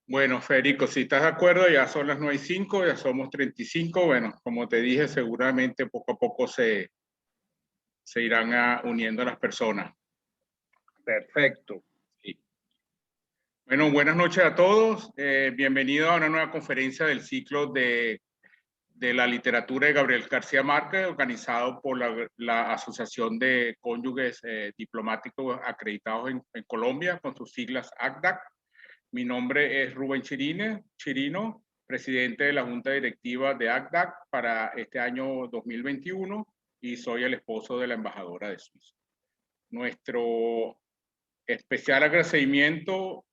Bueno, Federico, si estás de acuerdo, ya son las 9:05, ya somos 35. Bueno, como te dije, seguramente poco a poco se irán uniendo las personas. Perfecto. Sí. Bueno, buenas noches a todos. Bienvenidos a una nueva conferencia del ciclo de la literatura de Gabriel García Márquez, organizado por la Asociación de Cónyuges Diplomáticos Acreditados en Colombia, con sus siglas ACDAC. Mi nombre es Rubén Chirino, presidente de la Junta Directiva de ACDAC para este año 2021 y soy el esposo de la embajadora de Suiza. Nuestro especial agradecimiento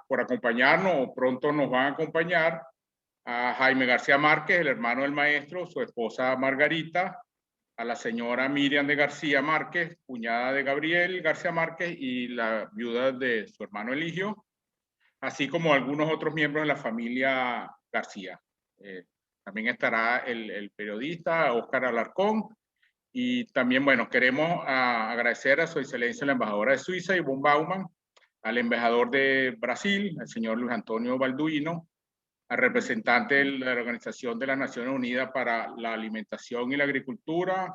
por acompañarnos, o pronto nos van a acompañar, a Jaime García Márquez, el hermano del maestro, su esposa Margarita, a la señora Miriam de García Márquez, cuñada de Gabriel García Márquez y la viuda de su hermano Eligio, así como algunos otros miembros de la familia García. También estará el periodista Óscar Alarcón. Y también, bueno, queremos agradecer a su excelencia la embajadora de Suiza, Yvonne Baumann, al embajador de Brasil, el señor Luis Antonio Balduino, al representante de la Organización de las Naciones Unidas para la Alimentación y la Agricultura,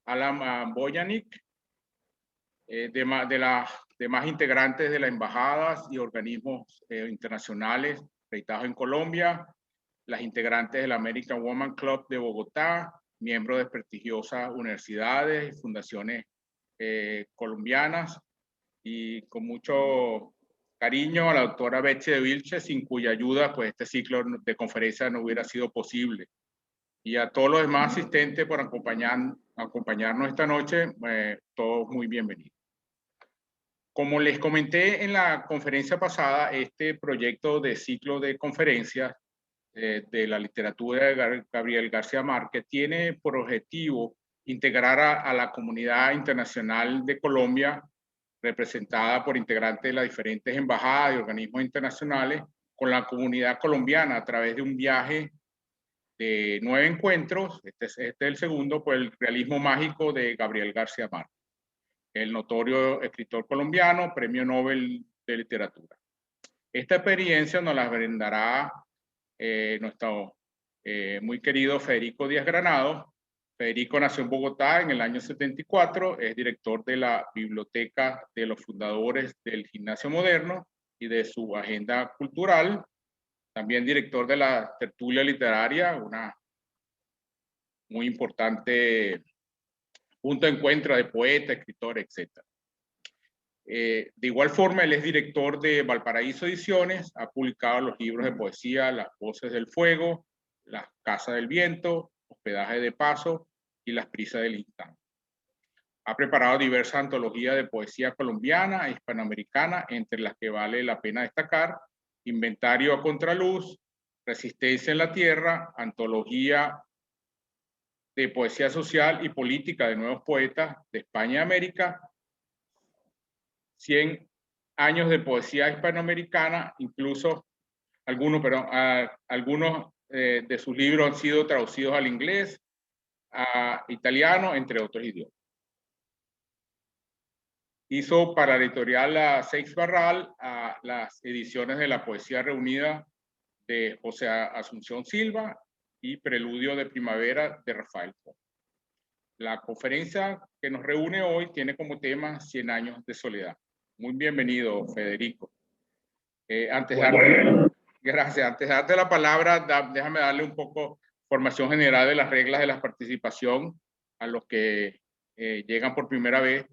Alan Boyanik, de las demás integrantes de las embajadas y organismos internacionales acreditados en Colombia, las integrantes del American Women Club de Bogotá, miembros de prestigiosas universidades y fundaciones colombianas, y con mucho cariño a la doctora Betsy de Vilche, sin cuya ayuda pues este ciclo de conferencias no hubiera sido posible. Y a todos los demás asistentes por acompañarnos esta noche, todos muy bienvenidos. Como les comenté en la conferencia pasada, este proyecto de ciclo de conferencias de la literatura de Gabriel García Márquez tiene por objetivo integrar a la comunidad internacional de Colombia, representada por integrantes de las diferentes embajadas y organismos internacionales, con la comunidad colombiana a través de un viaje de 9 encuentros. Este es el segundo, por el realismo mágico de Gabriel García Márquez, el notorio escritor colombiano, premio Nobel de Literatura. Esta experiencia nos la brindará nuestro muy querido Federico Díaz Granados. Federico nació en Bogotá en el año 74, es director de la Biblioteca de los Fundadores del Gimnasio Moderno y de su agenda cultural, también director de la Tertulia Literaria, una muy importante punto de encuentro de poetas, escritores, etc. De igual forma, él es director de Valparaíso Ediciones, ha publicado los libros de poesía Las Voces del Fuego, Las Casas del Viento, Hospedaje de Paso y Las Prisas del Instante. Ha preparado diversas antologías de poesía colombiana e hispanoamericana, entre las que vale la pena destacar Inventario a Contraluz, Resistencia en la Tierra, Antología de Poesía Social y Política de Nuevos Poetas de España y América, 100 años de poesía hispanoamericana, incluso algunos de sus libros han sido traducidos al inglés, a italiano, entre otros idiomas. Hizo para la editorial Seix Barral las ediciones de La Poesía Reunida de José Asunción Silva y Preludio de Primavera de Rafael Pons. La conferencia que nos reúne hoy tiene como tema 100 años de soledad. Muy bienvenido, Federico. Antes de darte la palabra, déjame darle un poco formación general de las reglas de la participación a los que llegan por primera vez.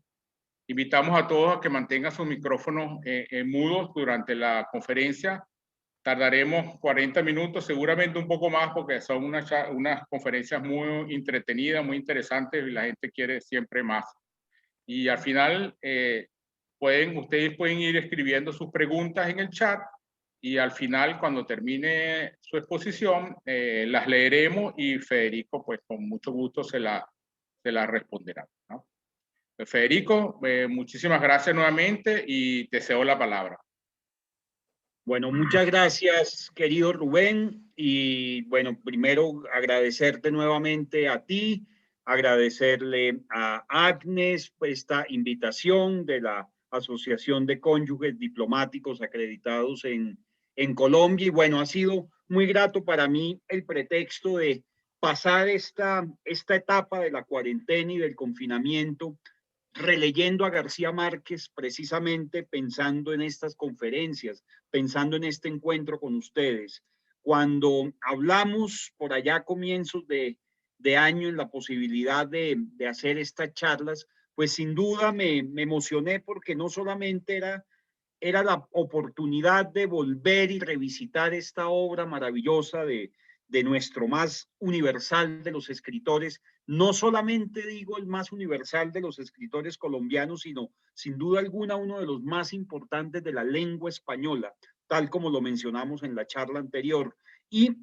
Invitamos a todos a que mantengan sus micrófonos mudos durante la conferencia. Tardaremos 40 minutos, seguramente un poco más, porque son unas conferencias muy entretenidas, muy interesantes, y la gente quiere siempre más. Y al final, ustedes pueden ir escribiendo sus preguntas en el chat, y al final, cuando termine su exposición, las leeremos y Federico, pues con mucho gusto se la responderá, ¿no? Federico, muchísimas gracias nuevamente y te cedo la palabra. Bueno, muchas gracias, querido Rubén. Y bueno, primero agradecerte nuevamente a ti, agradecerle a Agnes por esta invitación de la Asociación de Cónyuges Diplomáticos Acreditados en Colombia. Y bueno, ha sido muy grato para mí el pretexto de pasar esta etapa de la cuarentena y del confinamiento releyendo a García Márquez, precisamente pensando en estas conferencias, pensando en este encuentro con ustedes. Cuando hablamos por allá a comienzos de año en la posibilidad de hacer estas charlas, pues sin duda me emocioné porque no solamente era la oportunidad de volver y revisitar esta obra maravillosa de nuestro más universal de los escritores, no solamente digo el más universal de los escritores colombianos, sino sin duda alguna uno de los más importantes de la lengua española, tal como lo mencionamos en la charla anterior, y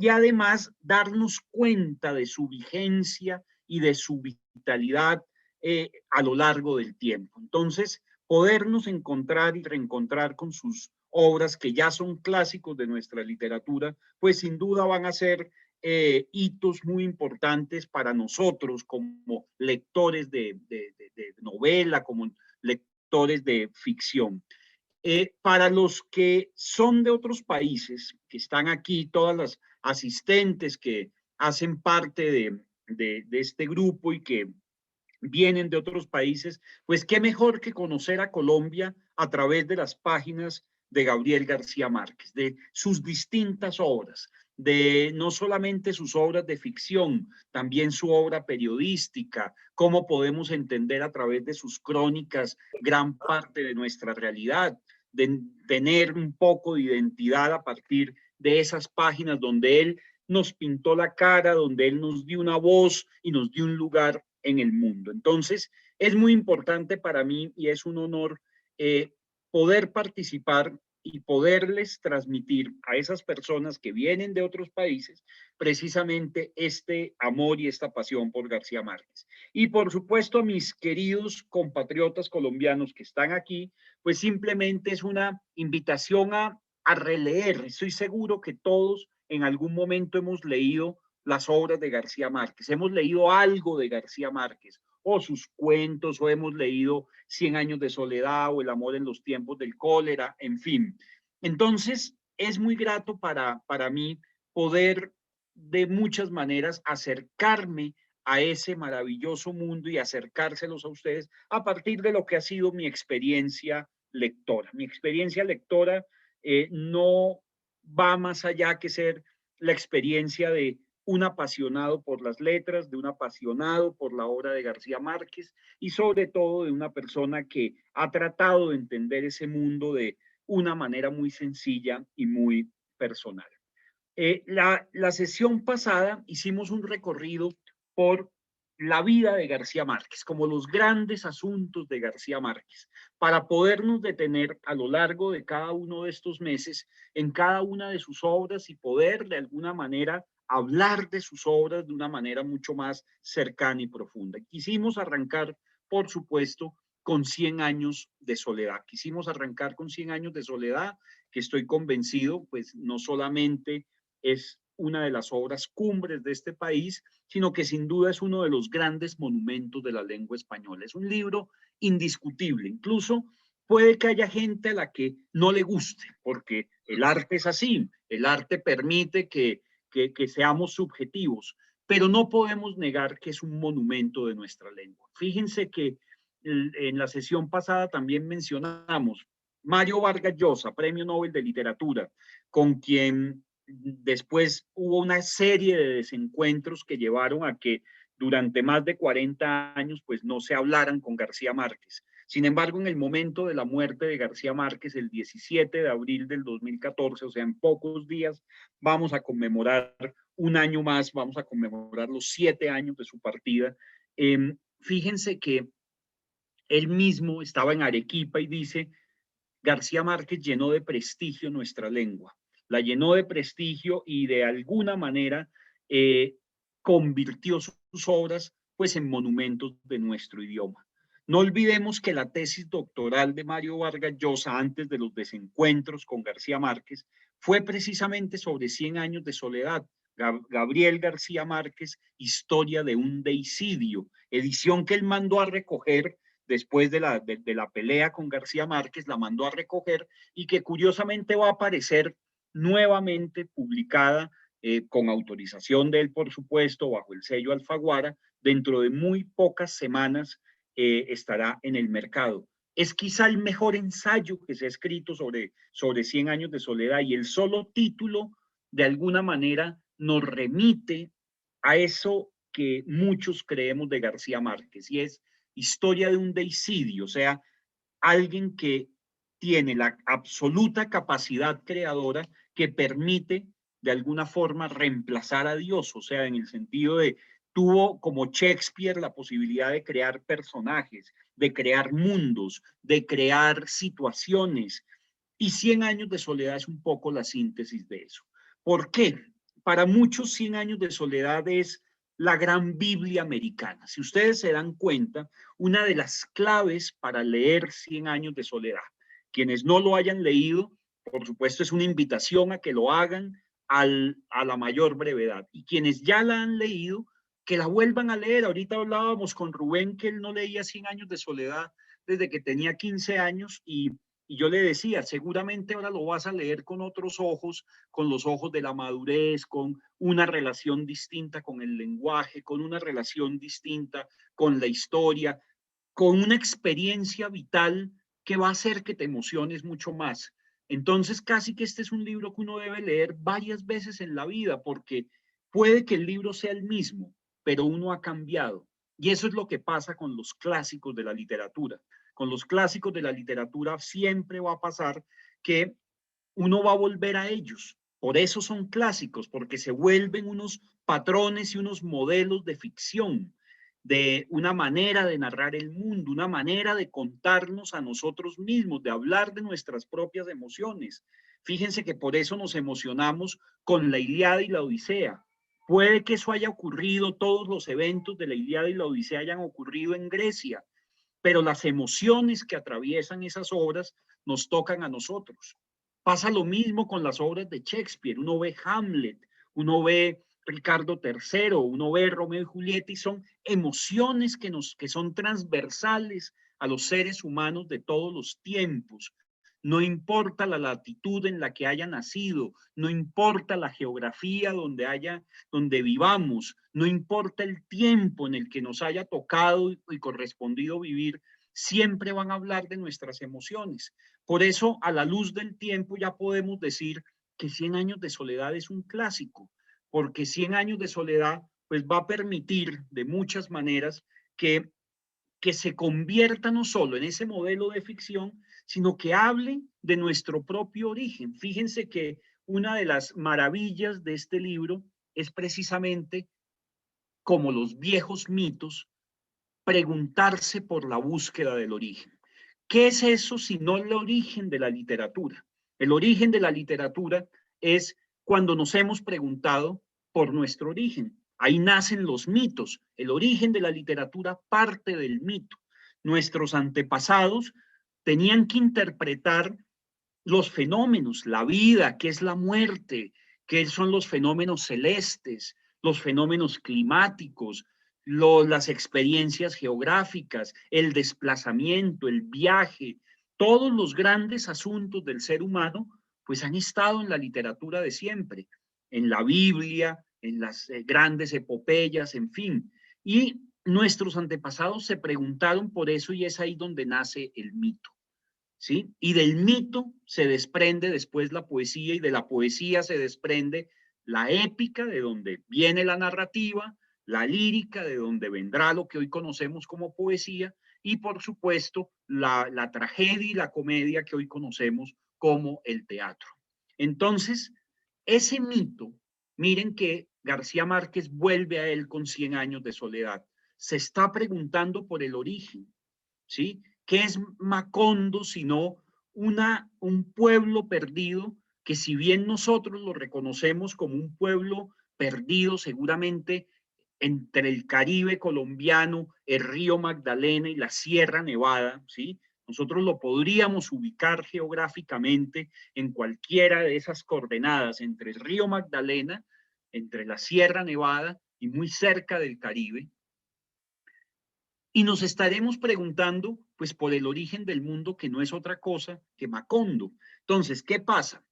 además darnos cuenta de su vigencia y de su vitalidad a lo largo del tiempo. Entonces, podernos encontrar y reencontrar con sus obras que ya son clásicos de nuestra literatura, pues sin duda van a ser hitos muy importantes para nosotros como lectores de novela, como lectores de ficción. Para los que son de otros países, que están aquí, todas las asistentes que hacen parte de este grupo y que vienen de otros países, pues qué mejor que conocer a Colombia a través de las páginas de Gabriel García Márquez, de sus distintas obras, de no solamente sus obras de ficción, también su obra periodística, cómo podemos entender a través de sus crónicas gran parte de nuestra realidad, de tener un poco de identidad a partir de esas páginas donde él nos pintó la cara, donde él nos dio una voz y nos dio un lugar en el mundo. Entonces, es muy importante para mí y es un honor poder participar y poderles transmitir a esas personas que vienen de otros países precisamente este amor y esta pasión por García Márquez. Y por supuesto a mis queridos compatriotas colombianos que están aquí, pues simplemente es una invitación a releer. Estoy seguro que todos en algún momento hemos leído las obras de García Márquez, hemos leído algo de García Márquez, o sus cuentos, o hemos leído Cien años de soledad, o El amor en los tiempos del cólera, en fin. Entonces, es muy grato para mí poder de muchas maneras acercarme a ese maravilloso mundo y acercárselos a ustedes a partir de lo que ha sido mi experiencia lectora. Mi experiencia lectora no va más allá que ser la experiencia de un apasionado por las letras, de un apasionado por la obra de García Márquez y sobre todo de una persona que ha tratado de entender ese mundo de una manera muy sencilla y muy personal. La sesión pasada hicimos un recorrido por la vida de García Márquez, como los grandes asuntos de García Márquez, para podernos detener a lo largo de cada uno de estos meses en cada una de sus obras y poder de alguna manera hablar de sus obras de una manera mucho más cercana y profunda. Quisimos arrancar, por supuesto, con 100 años de soledad. Quisimos arrancar con 100 años de soledad, que estoy convencido, pues no solamente es una de las obras cumbres de este país, sino que sin duda es uno de los grandes monumentos de la lengua española. Es un libro indiscutible, incluso puede que haya gente a la que no le guste, porque el arte es así, el arte permite que seamos subjetivos, pero no podemos negar que es un monumento de nuestra lengua. Fíjense que en la sesión pasada también mencionamos Mario Vargas Llosa, Premio Nobel de Literatura, con quien después hubo una serie de desencuentros que llevaron a que durante más de 40 años pues no se hablaran con García Márquez. Sin embargo, en el momento de la muerte de García Márquez, el 17 de abril del 2014, o sea, en pocos días, vamos a conmemorar un año más, vamos a conmemorar los 7 años de su partida. Fíjense que él mismo estaba en Arequipa y dice, García Márquez llenó de prestigio nuestra lengua, la llenó de prestigio y de alguna manera convirtió sus obras pues en monumentos de nuestro idioma. No olvidemos que la tesis doctoral de Mario Vargas Llosa, antes de los desencuentros con García Márquez, fue precisamente sobre 100 años de soledad. Gabriel García Márquez, Historia de un deicidio, edición que él mandó a recoger después de la pelea con García Márquez, la mandó a recoger y que curiosamente va a aparecer nuevamente publicada con autorización de él, por supuesto, bajo el sello Alfaguara, dentro de muy pocas semanas estará en el mercado. Es quizá el mejor ensayo que se ha escrito sobre 100 años de soledad y el solo título, de alguna manera, nos remite a eso que muchos creemos de García Márquez, y es Historia de un deicidio, o sea, alguien que tiene la absoluta capacidad creadora que permite de alguna forma reemplazar a Dios, o sea, en el sentido de tuvo como Shakespeare la posibilidad de crear personajes, de crear mundos, de crear situaciones, y 100 años de soledad es un poco la síntesis de eso. ¿Por qué? Para muchos 100 años de soledad es la gran Biblia americana. Si ustedes se dan cuenta, una de las claves para leer 100 años de soledad, quienes no lo hayan leído, por supuesto es una invitación a que lo hagan a la mayor brevedad. Y quienes ya la han leído, que la vuelvan a leer. Ahorita hablábamos con Rubén que él no leía 100 años de soledad desde que tenía 15 años y yo le decía, seguramente ahora lo vas a leer con otros ojos, con los ojos de la madurez, con una relación distinta con el lenguaje, con una relación distinta con la historia, con una experiencia vital que va a hacer que te emociones mucho más. Entonces, casi que este es un libro que uno debe leer varias veces en la vida, porque puede que el libro sea el mismo, pero uno ha cambiado. Y eso es lo que pasa con los clásicos de la literatura. Con los clásicos de la literatura siempre va a pasar que uno va a volver a ellos. Por eso son clásicos, porque se vuelven unos patrones y unos modelos de ficción, de una manera de narrar el mundo, una manera de contarnos a nosotros mismos, de hablar de nuestras propias emociones. Fíjense que por eso nos emocionamos con la Ilíada y la Odisea. Puede que eso haya ocurrido, todos los eventos de la Ilíada y la Odisea hayan ocurrido en Grecia, pero las emociones que atraviesan esas obras nos tocan a nosotros. Pasa lo mismo con las obras de Shakespeare. Uno ve Hamlet, uno ve Ricardo III, uno ve Romeo y Julieta, y son emociones que son transversales a los seres humanos de todos los tiempos. No importa la latitud en la que haya nacido, no importa la geografía donde vivamos, no importa el tiempo en el que nos haya tocado y correspondido vivir, siempre van a hablar de nuestras emociones. Por eso, a la luz del tiempo, ya podemos decir que 100 años de soledad es un clásico, porque 100 años de soledad pues va a permitir de muchas maneras que se convierta no solo en ese modelo de ficción, sino que hable de nuestro propio origen. Fíjense que una de las maravillas de este libro es precisamente como los viejos mitos, preguntarse por la búsqueda del origen. ¿Qué es eso sino el origen de la literatura? El origen de la literatura es cuando nos hemos preguntado por nuestro origen. Ahí nacen los mitos. El origen de la literatura parte del mito. Nuestros antepasados tenían que interpretar los fenómenos, la vida, qué es la muerte, qué son los fenómenos celestes, los fenómenos climáticos, las experiencias geográficas, el desplazamiento, el viaje, todos los grandes asuntos del ser humano, pues han estado en la literatura de siempre, en la Biblia, en las grandes epopeyas, en fin. Y nuestros antepasados se preguntaron por eso y es ahí donde nace el mito. ¿Sí? Y del mito se desprende después la poesía y de la poesía se desprende la épica, de donde viene la narrativa, la lírica, de donde vendrá lo que hoy conocemos como poesía, y por supuesto la tragedia y la comedia que hoy conocemos como el teatro. Entonces, ese mito, miren que García Márquez vuelve a él con 100 años de soledad, se está preguntando por el origen, ¿sí? ¿Qué es Macondo sino un pueblo perdido que si bien nosotros lo reconocemos como un pueblo perdido seguramente entre el Caribe colombiano, el río Magdalena y la Sierra Nevada, ¿sí? Nosotros lo podríamos ubicar geográficamente en cualquiera de esas coordenadas, entre el río Magdalena, entre la Sierra Nevada y muy cerca del Caribe. Y nos estaremos preguntando, pues, por el origen del mundo, que no es otra cosa que Macondo. Entonces, ¿qué pasa?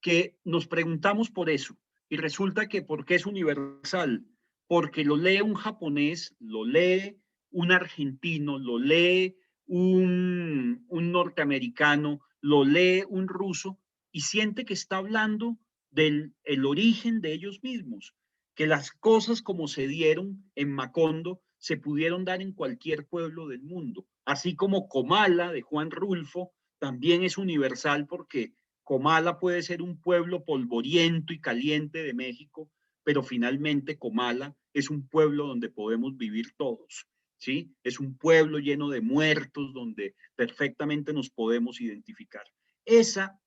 Que nos preguntamos por eso. Y resulta que, ¿por qué es universal? Porque lo lee un japonés, lo lee un argentino, lo lee un norteamericano, lo lee un ruso y siente que está hablando del el origen de ellos mismos, que las cosas como se dieron en Macondo se pudieron dar en cualquier pueblo del mundo, así como Comala de Juan Rulfo también es universal porque Comala puede ser un pueblo polvoriento y caliente de México, pero finalmente Comala es un pueblo donde podemos vivir todos, ¿sí? Es un pueblo lleno de muertos donde perfectamente nos podemos identificar. Esa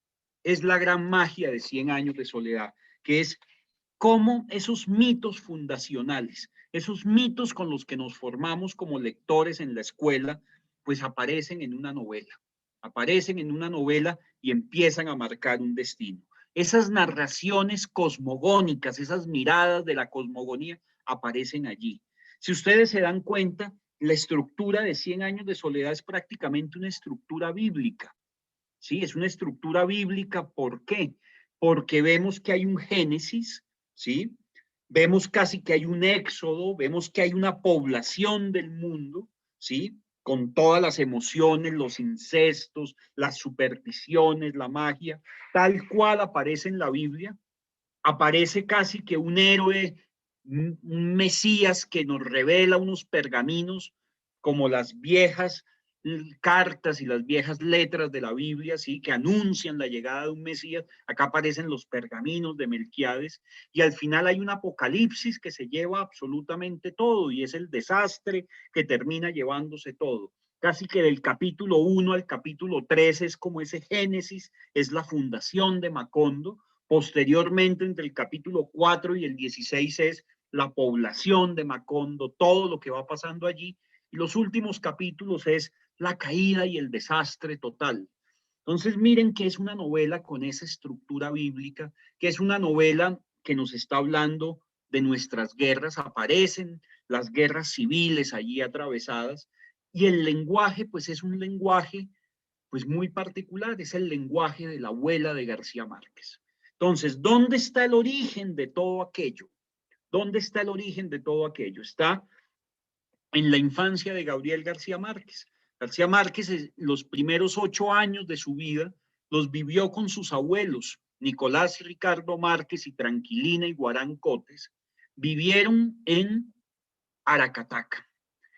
es la gran magia de 100 años de soledad, que es cómo esos mitos fundacionales, esos mitos con los que nos formamos como lectores en la escuela, pues aparecen en una novela. Aparecen en una novela y empiezan a marcar un destino. Esas narraciones cosmogónicas, esas miradas de la cosmogonía aparecen allí. Si ustedes se dan cuenta, la estructura de 100 años de soledad es prácticamente una estructura bíblica. ¿Sí? Es una estructura bíblica. ¿Por qué? Porque vemos que hay un Génesis, ¿sí? Vemos casi que hay un éxodo, vemos que hay una población del mundo, ¿sí? Con todas las emociones, los incestos, las supersticiones, la magia, tal cual aparece en la Biblia. Aparece casi que un héroe, un Mesías que nos revela unos pergaminos como las viejas cartas y las viejas letras de la Biblia, ¿sí? Que anuncian la llegada de un Mesías. Acá aparecen los pergaminos de Melquíades y al final hay un apocalipsis que se lleva absolutamente todo y es el desastre que termina llevándose todo. Casi que del capítulo 1 al capítulo 3 es como ese Génesis, es la fundación de Macondo. Posteriormente, entre el capítulo 4 y el 16 es la población de Macondo, todo lo que va pasando allí. Y los últimos capítulos es la caída y el desastre total. Entonces, miren que es una novela con esa estructura bíblica, que es una novela que nos está hablando de nuestras guerras. Aparecen las guerras civiles allí atravesadas y el lenguaje, pues es un lenguaje pues muy particular, es el lenguaje de la abuela de García Márquez. Entonces, ¿dónde está el origen de todo aquello? ¿Dónde está el origen de todo aquello? Está en la infancia de Gabriel García Márquez. García Márquez, los primeros 8 años de su vida, los vivió con sus abuelos, Nicolás y Ricardo Márquez y Tranquilina y Guarán Cotes, vivieron en Aracataca.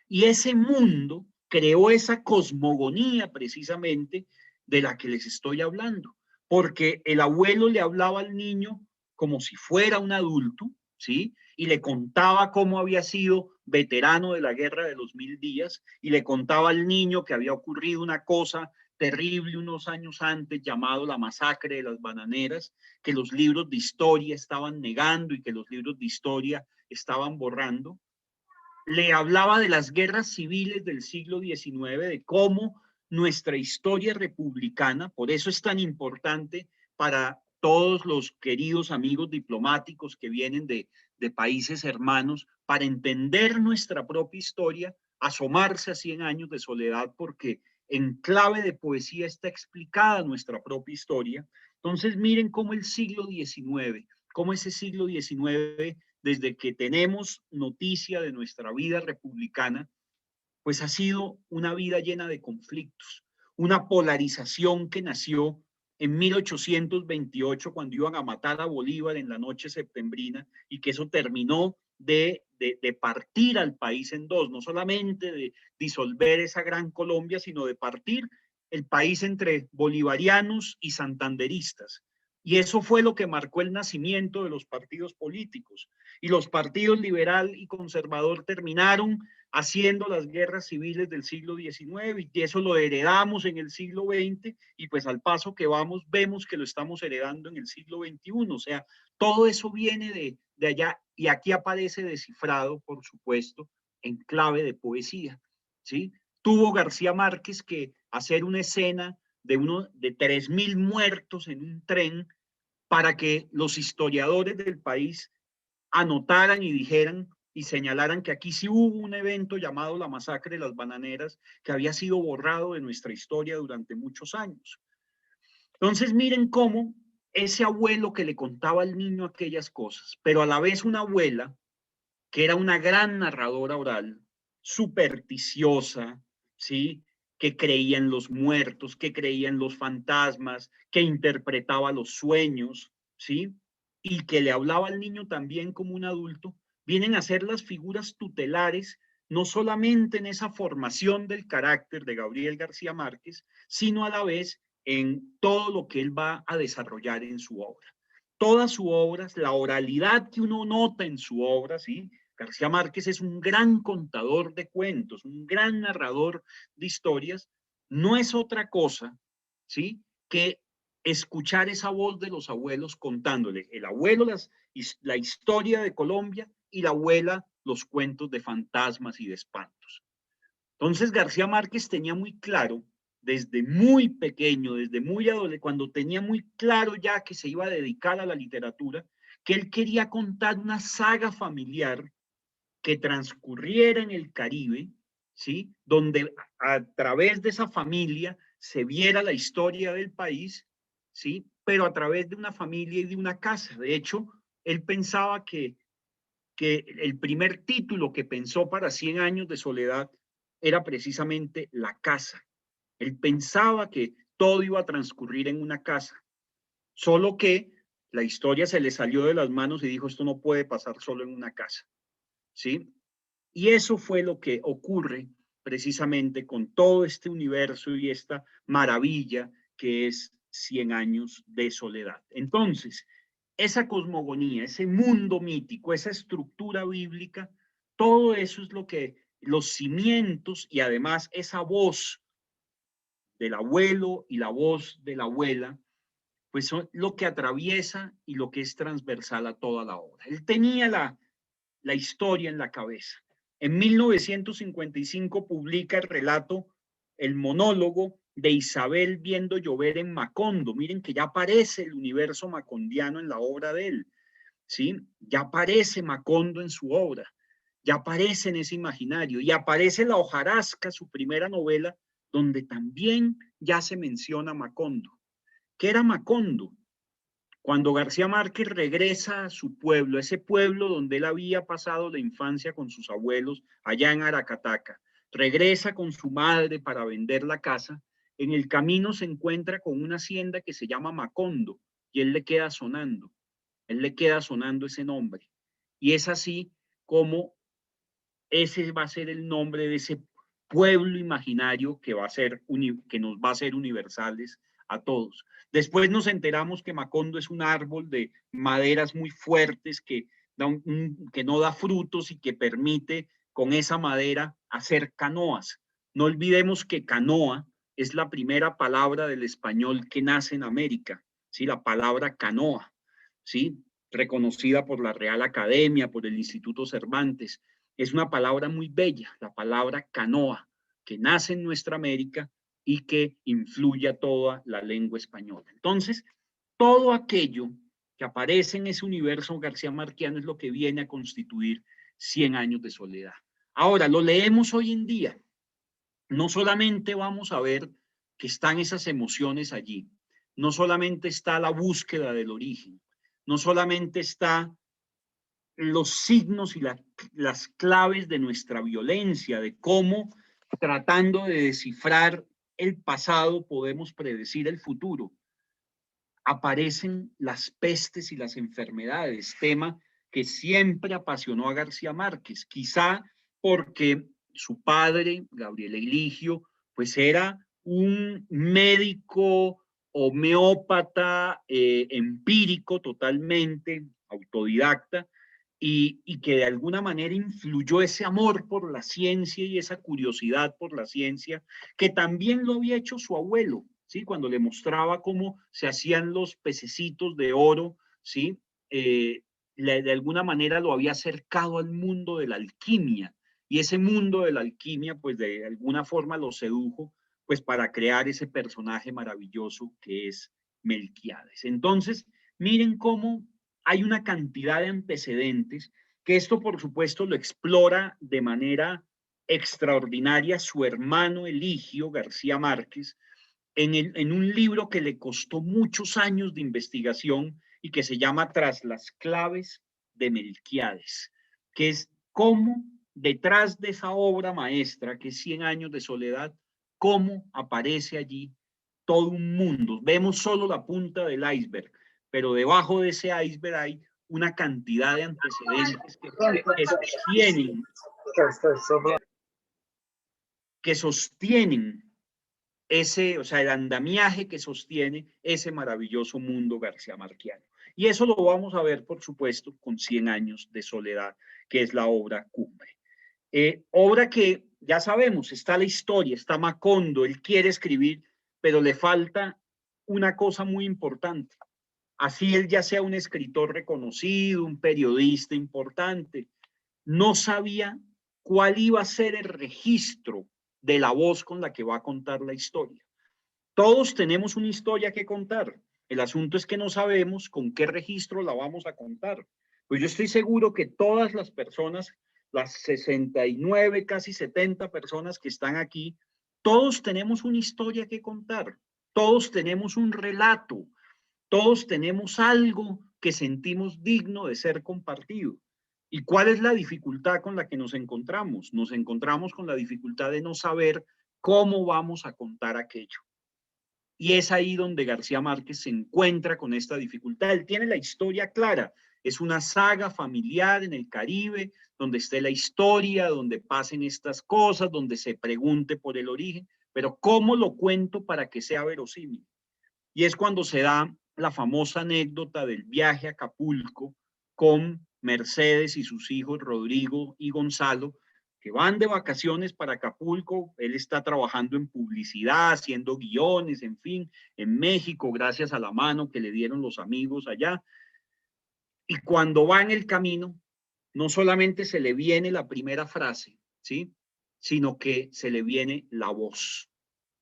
Y ese mundo creó esa cosmogonía precisamente de la que les estoy hablando, porque el abuelo le hablaba al niño como si fuera un adulto, ¿sí? Y le contaba cómo había sido veterano de la Guerra de los 1000 días y le contaba al niño que había ocurrido una cosa terrible unos años antes llamado la masacre de las bananeras, que los libros de historia estaban negando y que los libros de historia estaban borrando. Le hablaba de las guerras civiles del siglo XIX, de cómo nuestra historia republicana, por eso es tan importante para todos los queridos amigos diplomáticos que vienen de países hermanos, para entender nuestra propia historia, asomarse a 100 años de soledad, porque en clave de poesía está explicada nuestra propia historia. Entonces miren cómo el siglo XIX, cómo ese siglo XIX desde que tenemos noticia de nuestra vida republicana, pues ha sido una vida llena de conflictos, una polarización que nació en 1828 cuando iban a matar a Bolívar en la noche septembrina y que eso terminó de partir al país en dos, no solamente de disolver esa gran Colombia, sino de partir el país entre bolivarianos y santanderistas. Y eso fue lo que marcó el nacimiento de los partidos políticos. Y los partidos liberal y conservador terminaron haciendo las guerras civiles del siglo XIX, y eso lo heredamos en el siglo XX, y pues al paso que vamos vemos que lo estamos heredando en el siglo XXI. O sea, todo eso viene de allá, y aquí aparece descifrado, por supuesto, en clave de poesía, ¿sí? Tuvo García Márquez que hacer una escena de 3.000 muertos en un tren para que los historiadores del país anotaran y dijeran y señalaran que aquí sí hubo un evento llamado la masacre de las bananeras, que había sido borrado de nuestra historia durante muchos años. Entonces miren cómo ese abuelo que le contaba al niño aquellas cosas, pero a la vez una abuela que era una gran narradora oral, supersticiosa, ¿sí? Que creía en los muertos, que creía en los fantasmas, que interpretaba los sueños, ¿sí? Y que le hablaba al niño también como un adulto, vienen a ser las figuras tutelares, no solamente en esa formación del carácter de Gabriel García Márquez, sino a la vez en todo lo que él va a desarrollar en su obra. Toda su obra, la oralidad que uno nota en su obra, ¿sí? García Márquez es un gran contador de cuentos, un gran narrador de historias, no es otra cosa, ¿sí? Que escuchar esa voz de los abuelos contándole, el abuelo la historia de Colombia y la abuela los cuentos de fantasmas y de espantos. Entonces García Márquez tenía muy claro, desde muy pequeño, desde muy adolescente, cuando tenía muy claro ya que se iba a dedicar a la literatura, que él quería contar una saga familiar que transcurriera en el Caribe, ¿sí? Donde a través de esa familia se viera la historia del país, ¿sí? Pero a través de una familia y de una casa. De hecho, él pensaba que el primer título que pensó para 100 años de soledad era precisamente La casa. Él pensaba que todo iba a transcurrir en una casa, solo que la historia se le salió de las manos y dijo, esto no puede pasar solo en una casa, ¿sí? Y eso fue lo que ocurre precisamente con todo este universo y esta maravilla que es 100 años de soledad. Entonces, esa cosmogonía, ese mundo mítico, esa estructura bíblica, todo eso es lo que los cimientos y además esa voz del abuelo y la voz de la abuela, pues son lo que atraviesa y lo que es transversal a toda la obra. Él tenía la historia en la cabeza. En 1955 publica el relato, el monólogo de Isabel viendo llover en Macondo. Miren que ya aparece el universo macondiano en la obra de él, ¿sí? Ya aparece Macondo en su obra, ya aparece en ese imaginario, y aparece La hojarasca, su primera novela, donde también ya se menciona Macondo. ¿Qué era Macondo? Cuando García Márquez regresa a su pueblo, ese pueblo donde él había pasado la infancia con sus abuelos, allá en Aracataca, regresa con su madre para vender la casa, en el camino se encuentra con una hacienda que se llama Macondo, y él le queda sonando ese nombre. Y es así como ese va a ser el nombre de ese pueblo imaginario que, va a ser, que nos va a ser universales a todos. Después nos enteramos que Macondo es un árbol de maderas muy fuertes que no da frutos y que permite con esa madera hacer canoas. No olvidemos que canoa es la primera palabra del español que nace en América, ¿sí? La palabra canoa, ¿sí? Reconocida por la Real Academia, por el Instituto Cervantes. Es una palabra muy bella, la palabra canoa, que nace en nuestra América y que influye a toda la lengua española. Entonces, todo aquello que aparece en ese universo garcía-marquiano es lo que viene a constituir 100 años de soledad. Ahora, lo leemos hoy en día. No solamente vamos a ver que están esas emociones allí, no solamente está la búsqueda del origen, no solamente está los signos y las claves de nuestra violencia, de cómo tratando de descifrar el pasado podemos predecir el futuro. Aparecen las pestes y las enfermedades, tema que siempre apasionó a García Márquez, quizá porque su padre, Gabriel Eligio, pues era un médico homeópata empírico totalmente, autodidacta, y que de alguna manera influyó ese amor por la ciencia y esa curiosidad por la ciencia, que también lo había hecho su abuelo, ¿sí? Cuando le mostraba cómo se hacían los pececitos de oro, ¿sí? De alguna manera lo había acercado al mundo de la alquimia, y ese mundo de la alquimia, pues de alguna forma lo sedujo, pues para crear ese personaje maravilloso que es Melquiades. Entonces, miren cómo hay una cantidad de antecedentes que esto, por supuesto, lo explora de manera extraordinaria su hermano Eligio García Márquez en un libro que le costó muchos años de investigación y que se llama Tras las claves de Melquiades, que es cómo detrás de esa obra maestra que es 100 años de soledad, cómo aparece allí todo un mundo. Vemos solo la punta del iceberg, pero debajo de ese iceberg hay una cantidad de antecedentes que sostienen ese, o sea, el andamiaje que sostiene ese maravilloso mundo García Marquiano. Y eso lo vamos a ver, por supuesto, con 100 años de soledad, que es la obra cumbre. Obra que ya sabemos, está la historia, está Macondo, él quiere escribir, pero le falta una cosa muy importante. Así él ya sea un escritor reconocido, un periodista importante, no sabía cuál iba a ser el registro de la voz con la que va a contar la historia. Todos tenemos una historia que contar. El asunto es que no sabemos con qué registro la vamos a contar. Pues yo estoy seguro que todas las personas, las 69, casi 70 personas que están aquí, todos tenemos una historia que contar. Todos tenemos un relato. Todos tenemos algo que sentimos digno de ser compartido. ¿Y cuál es la dificultad con la que nos encontramos? Nos encontramos con la dificultad de no saber cómo vamos a contar aquello. Y es ahí donde García Márquez se encuentra con esta dificultad. Él tiene la historia clara. Es una saga familiar en el Caribe, donde esté la historia, donde pasen estas cosas, donde se pregunte por el origen, pero ¿cómo lo cuento para que sea verosímil? Y es cuando se da la famosa anécdota del viaje a Acapulco con Mercedes y sus hijos Rodrigo y Gonzalo, que van de vacaciones para Acapulco. Él está trabajando en publicidad, haciendo guiones, en fin, en México, gracias a la mano que le dieron los amigos allá. Y cuando va en el camino, no solamente se le viene la primera frase, ¿sí? Sino que se le viene la voz,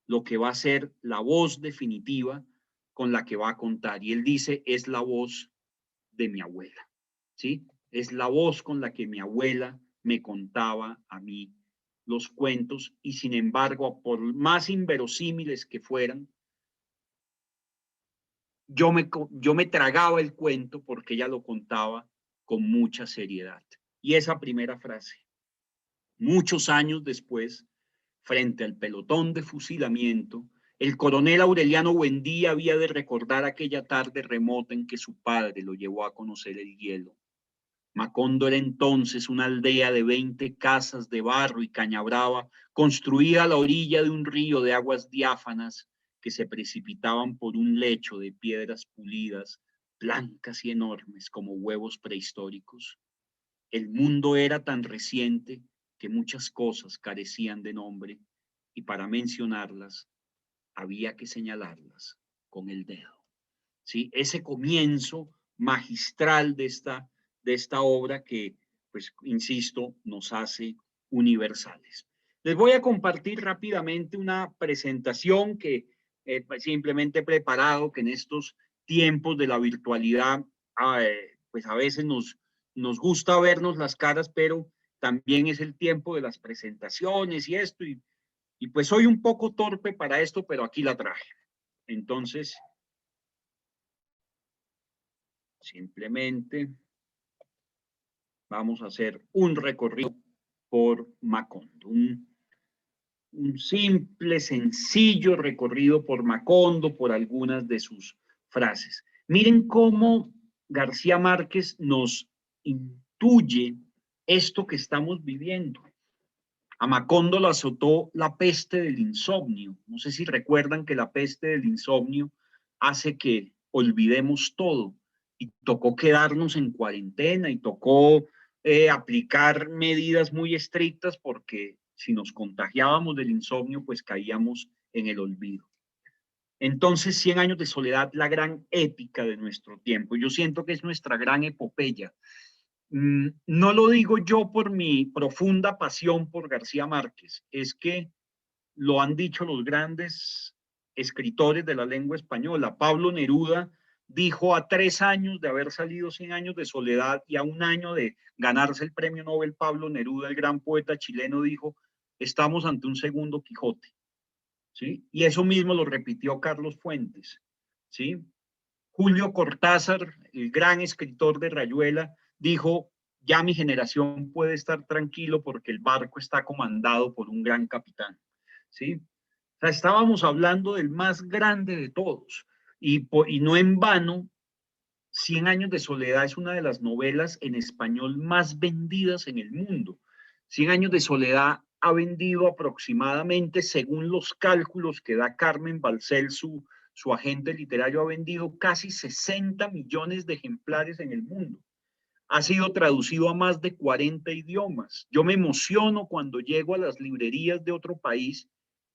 lo que va a ser la voz definitiva con la que va a contar. Y él dice, es la voz de mi abuela, ¿sí? Es la voz con la que mi abuela me contaba a mí los cuentos y sin embargo, por más inverosímiles que fueran, yo me tragaba el cuento porque ella lo contaba con mucha seriedad. Y esa primera frase, muchos años después, frente al pelotón de fusilamiento, el coronel Aureliano Buendía había de recordar aquella tarde remota en que su padre lo llevó a conocer el hielo. Macondo era entonces una aldea de 20 casas de barro y caña brava, construida a la orilla de un río de aguas diáfanas que se precipitaban por un lecho de piedras pulidas, blancas y enormes como huevos prehistóricos. El mundo era tan reciente que muchas cosas carecían de nombre y para mencionarlas había que señalarlas con el dedo. ¿Sí? Ese comienzo magistral de esta obra que, pues, insisto, nos hace universales. Les voy a compartir rápidamente una presentación que simplemente he preparado, que en estos tiempos de la virtualidad, pues a veces nos gusta vernos las caras, pero también es el tiempo de las presentaciones y esto, y pues soy un poco torpe para esto, pero aquí la traje. Entonces, simplemente vamos a hacer un recorrido por Macondo, un simple, sencillo recorrido por Macondo, por algunas de sus frases. Miren cómo García Márquez nos intuye esto que estamos viviendo. A Macondo lo azotó la peste del insomnio. No sé si recuerdan que la peste del insomnio hace que olvidemos todo. y tocó quedarnos en cuarentena y tocó aplicar medidas muy estrictas porque si nos contagiábamos del insomnio, pues caíamos en el olvido. Entonces, 100 años de soledad, la gran épica de nuestro tiempo. Yo siento que es nuestra gran epopeya. No lo digo yo por mi profunda pasión por García Márquez, es que lo han dicho los grandes escritores de la lengua española. Pablo Neruda dijo a 3 años de haber salido 100 años de soledad y a 1 año de ganarse el premio Nobel, Pablo Neruda, el gran poeta chileno, dijo, estamos ante un segundo Quijote. ¿Sí? Y eso mismo lo repitió Carlos Fuentes. ¿Sí? Julio Cortázar, el gran escritor de Rayuela, dijo, ya mi generación puede estar tranquilo porque el barco está comandado por un gran capitán. ¿Sí? O sea, estábamos hablando del más grande de todos. Y no en vano, 100 años de soledad es una de las novelas en español más vendidas en el mundo. 100 años de soledad ha vendido aproximadamente, según los cálculos que da Carmen Balcel, su agente literario, ha vendido casi 60 millones de ejemplares en el mundo. Ha sido traducido a más de 40 idiomas. Yo me emociono cuando llego a las librerías de otro país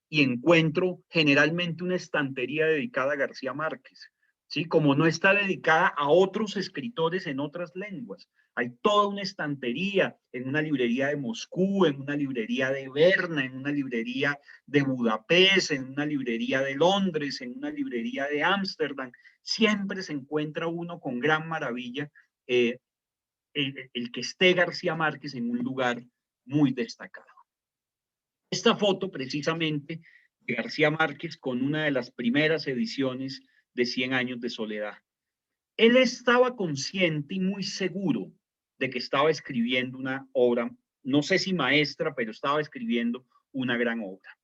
y encuentro generalmente una estantería dedicada a García Márquez, ¿sí? Como no está dedicada a otros escritores en otras lenguas. Hay toda una estantería en una librería de Moscú, en una librería de Berna, en una librería de Budapest, en una librería de Londres, en una librería de Ámsterdam. Siempre se encuentra uno con gran maravilla el que esté García Márquez en un lugar muy destacado. Esta foto precisamente de García Márquez con una de las primeras ediciones de 100 años de soledad. Él estaba consciente y muy seguro de que estaba escribiendo una obra, no sé si maestra, pero estaba escribiendo una gran obra.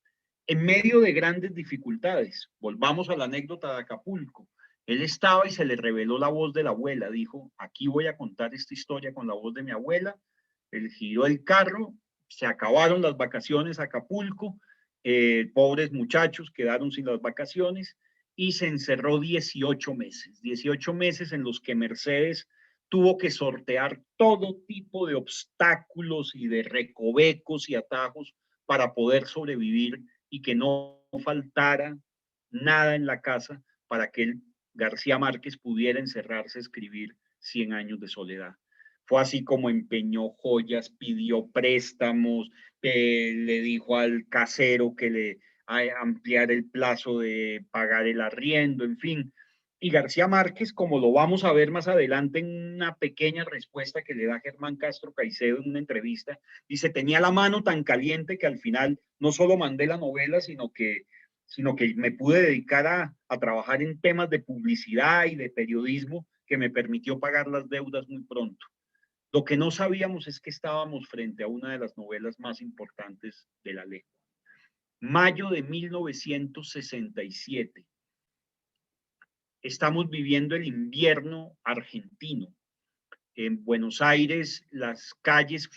En medio de grandes dificultades, volvamos a la anécdota de Acapulco, él estaba y se le reveló la voz de la abuela, dijo, aquí voy a contar esta historia con la voz de mi abuela, él giró el carro, se acabaron las vacaciones a Acapulco, pobres muchachos quedaron sin las vacaciones y se encerró 18 meses en los que Mercedes tuvo que sortear todo tipo de obstáculos y de recovecos y atajos para poder sobrevivir y que no faltara nada en la casa para que el García Márquez pudiera encerrarse a escribir 100 años de soledad. Fue así como empeñó joyas, pidió préstamos, le dijo al casero que le ampliara el plazo de pagar el arriendo, en fin. Y García Márquez, como lo vamos a ver más adelante en una pequeña respuesta que le da Germán Castro Caicedo en una entrevista, dice, tenía la mano tan caliente que al final no solo mandé la novela, sino que me pude dedicar a trabajar en temas de publicidad y de periodismo que me permitió pagar las deudas muy pronto. Lo que no sabíamos es que estábamos frente a una de las novelas más importantes de la lengua. Mayo de 1967. Estamos viviendo el invierno argentino. En Buenos Aires, las calles,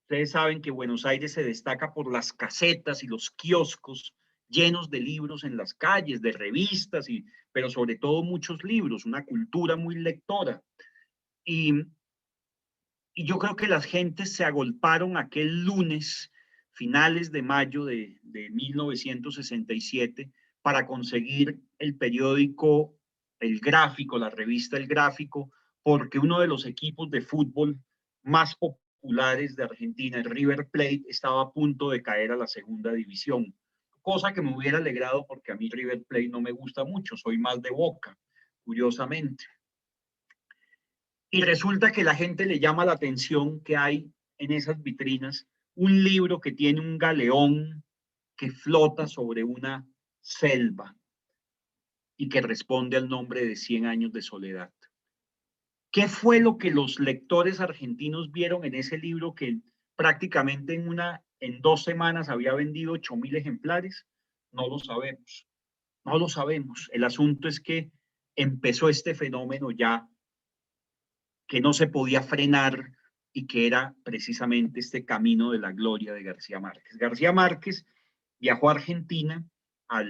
ustedes saben que Buenos Aires se destaca por las casetas y los kioscos llenos de libros en las calles, de revistas, pero sobre todo muchos libros, una cultura muy lectora. Y yo creo que las gentes se agolparon aquel lunes, finales de mayo de 1967, para conseguir el periódico El Gráfico, la revista El Gráfico, porque uno de los equipos de fútbol más populares de Argentina, el River Plate, estaba a punto de caer a la segunda división, cosa que me hubiera alegrado porque a mí River Plate no me gusta mucho, soy más de Boca, curiosamente. Y resulta que la gente le llama la atención que hay en esas vitrinas un libro que tiene un galeón que flota sobre una selva y que responde al nombre de 100 años de soledad. ¿Qué fue lo que los lectores argentinos vieron en ese libro que prácticamente en 2 semanas había vendido 8.000 ejemplares? No lo sabemos. No lo sabemos. El asunto es que empezó este fenómeno ya que no se podía frenar y que era precisamente este camino de la gloria de García Márquez. García Márquez viajó a Argentina a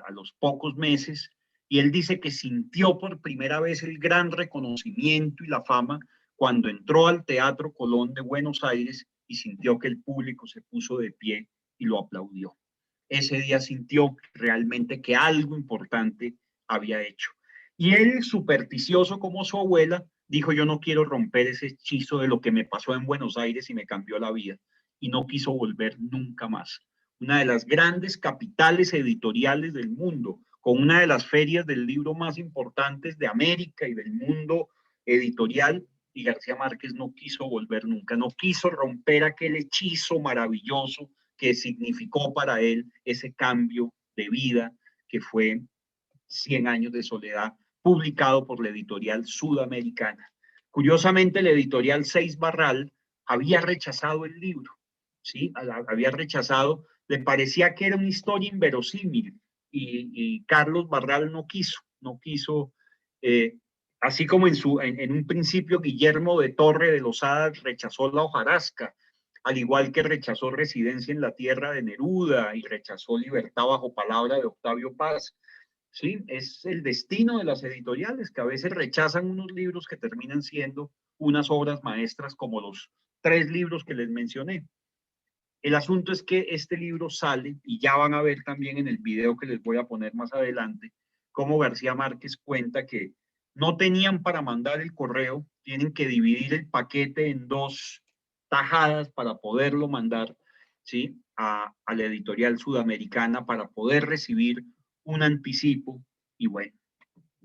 los pocos meses Y él dice que sintió por primera vez el gran reconocimiento y la fama cuando entró al Teatro Colón de Buenos Aires y sintió que el público se puso de pie y lo aplaudió. Ese día sintió realmente que algo importante había hecho. Y él, supersticioso como su abuela, dijo: yo no quiero romper ese hechizo de lo que me pasó en Buenos Aires y me cambió la vida. Y no quiso volver nunca más. Una de las grandes capitales editoriales del mundo, con una de las ferias del libro más importantes de América y del mundo editorial, y García Márquez no quiso volver nunca, no quiso romper aquel hechizo maravilloso que significó para él ese cambio de vida que fue 100 años de soledad, publicado por la editorial Sudamericana. Curiosamente, la editorial Seis Barral había rechazado el libro, ¿sí? Había rechazado, le parecía que era una historia inverosímil, y Carlos Barral no quiso, así como en un principio Guillermo de Torre de Losada rechazó la hojarasca, al igual que rechazó Residencia en la Tierra de Neruda y rechazó Libertad bajo palabra de Octavio Paz. Sí, es el destino de las editoriales, que a veces rechazan unos libros que terminan siendo unas obras maestras, como los 3 libros que les mencioné. El asunto es que este libro sale, y ya van a ver también en el video que les voy a poner más adelante, cómo García Márquez cuenta que no tenían para mandar el correo, tienen que dividir el paquete en 2 tajadas para poderlo mandar, ¿sí?, a la editorial Sudamericana, para poder recibir un anticipo y, bueno,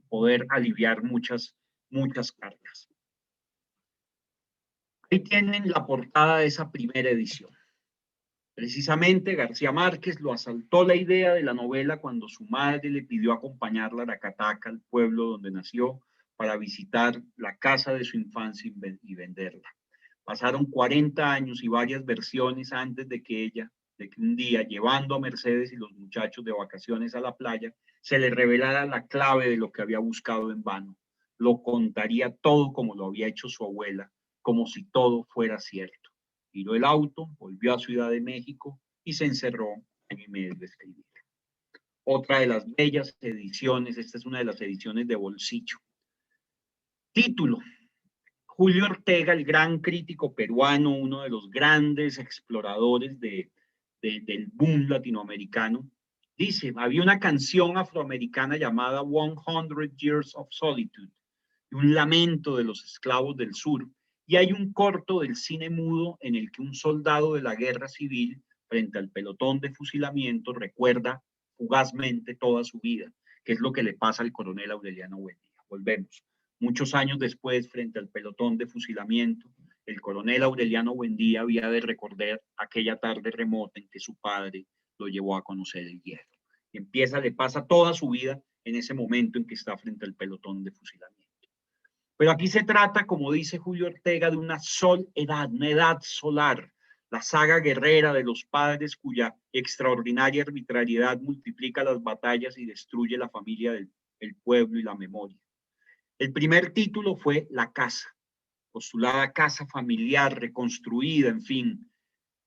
poder aliviar muchas cargas. Ahí tienen la portada de esa primera edición. Precisamente García Márquez lo asaltó la idea de la novela cuando su madre le pidió acompañarla a Aracataca, al pueblo donde nació, para visitar la casa de su infancia y venderla. Pasaron 40 años y varias versiones antes de que un día, llevando a Mercedes y los muchachos de vacaciones a la playa, se le revelara la clave de lo que había buscado en vano. Lo contaría todo como lo había hecho su abuela, como si todo fuera cierto. Tiró el auto, volvió a Ciudad de México y se encerró en el medio de escribir. Otra de las bellas ediciones, esta es una de las ediciones de bolsillo. Título: Julio Ortega, el gran crítico peruano, uno de los grandes exploradores del boom latinoamericano, dice: había una canción afroamericana llamada 100 Years of Solitude, un lamento de los esclavos del sur, y hay un corto del cine mudo en el que un soldado de la guerra civil, frente al pelotón de fusilamiento, recuerda fugazmente toda su vida, que es lo que le pasa al coronel Aureliano Buendía. Volvemos. Muchos años después, frente al pelotón de fusilamiento, el coronel Aureliano Buendía había de recordar aquella tarde remota en que su padre lo llevó a conocer el hierro. Y le pasa toda su vida en ese momento en que está frente al pelotón de fusilamiento. Pero aquí se trata, como dice Julio Ortega, de una edad, una edad solar, la saga guerrera de los padres cuya extraordinaria arbitrariedad multiplica las batallas y destruye la familia del pueblo y la memoria. El primer título fue La Casa, postulada casa familiar, reconstruida, en fin.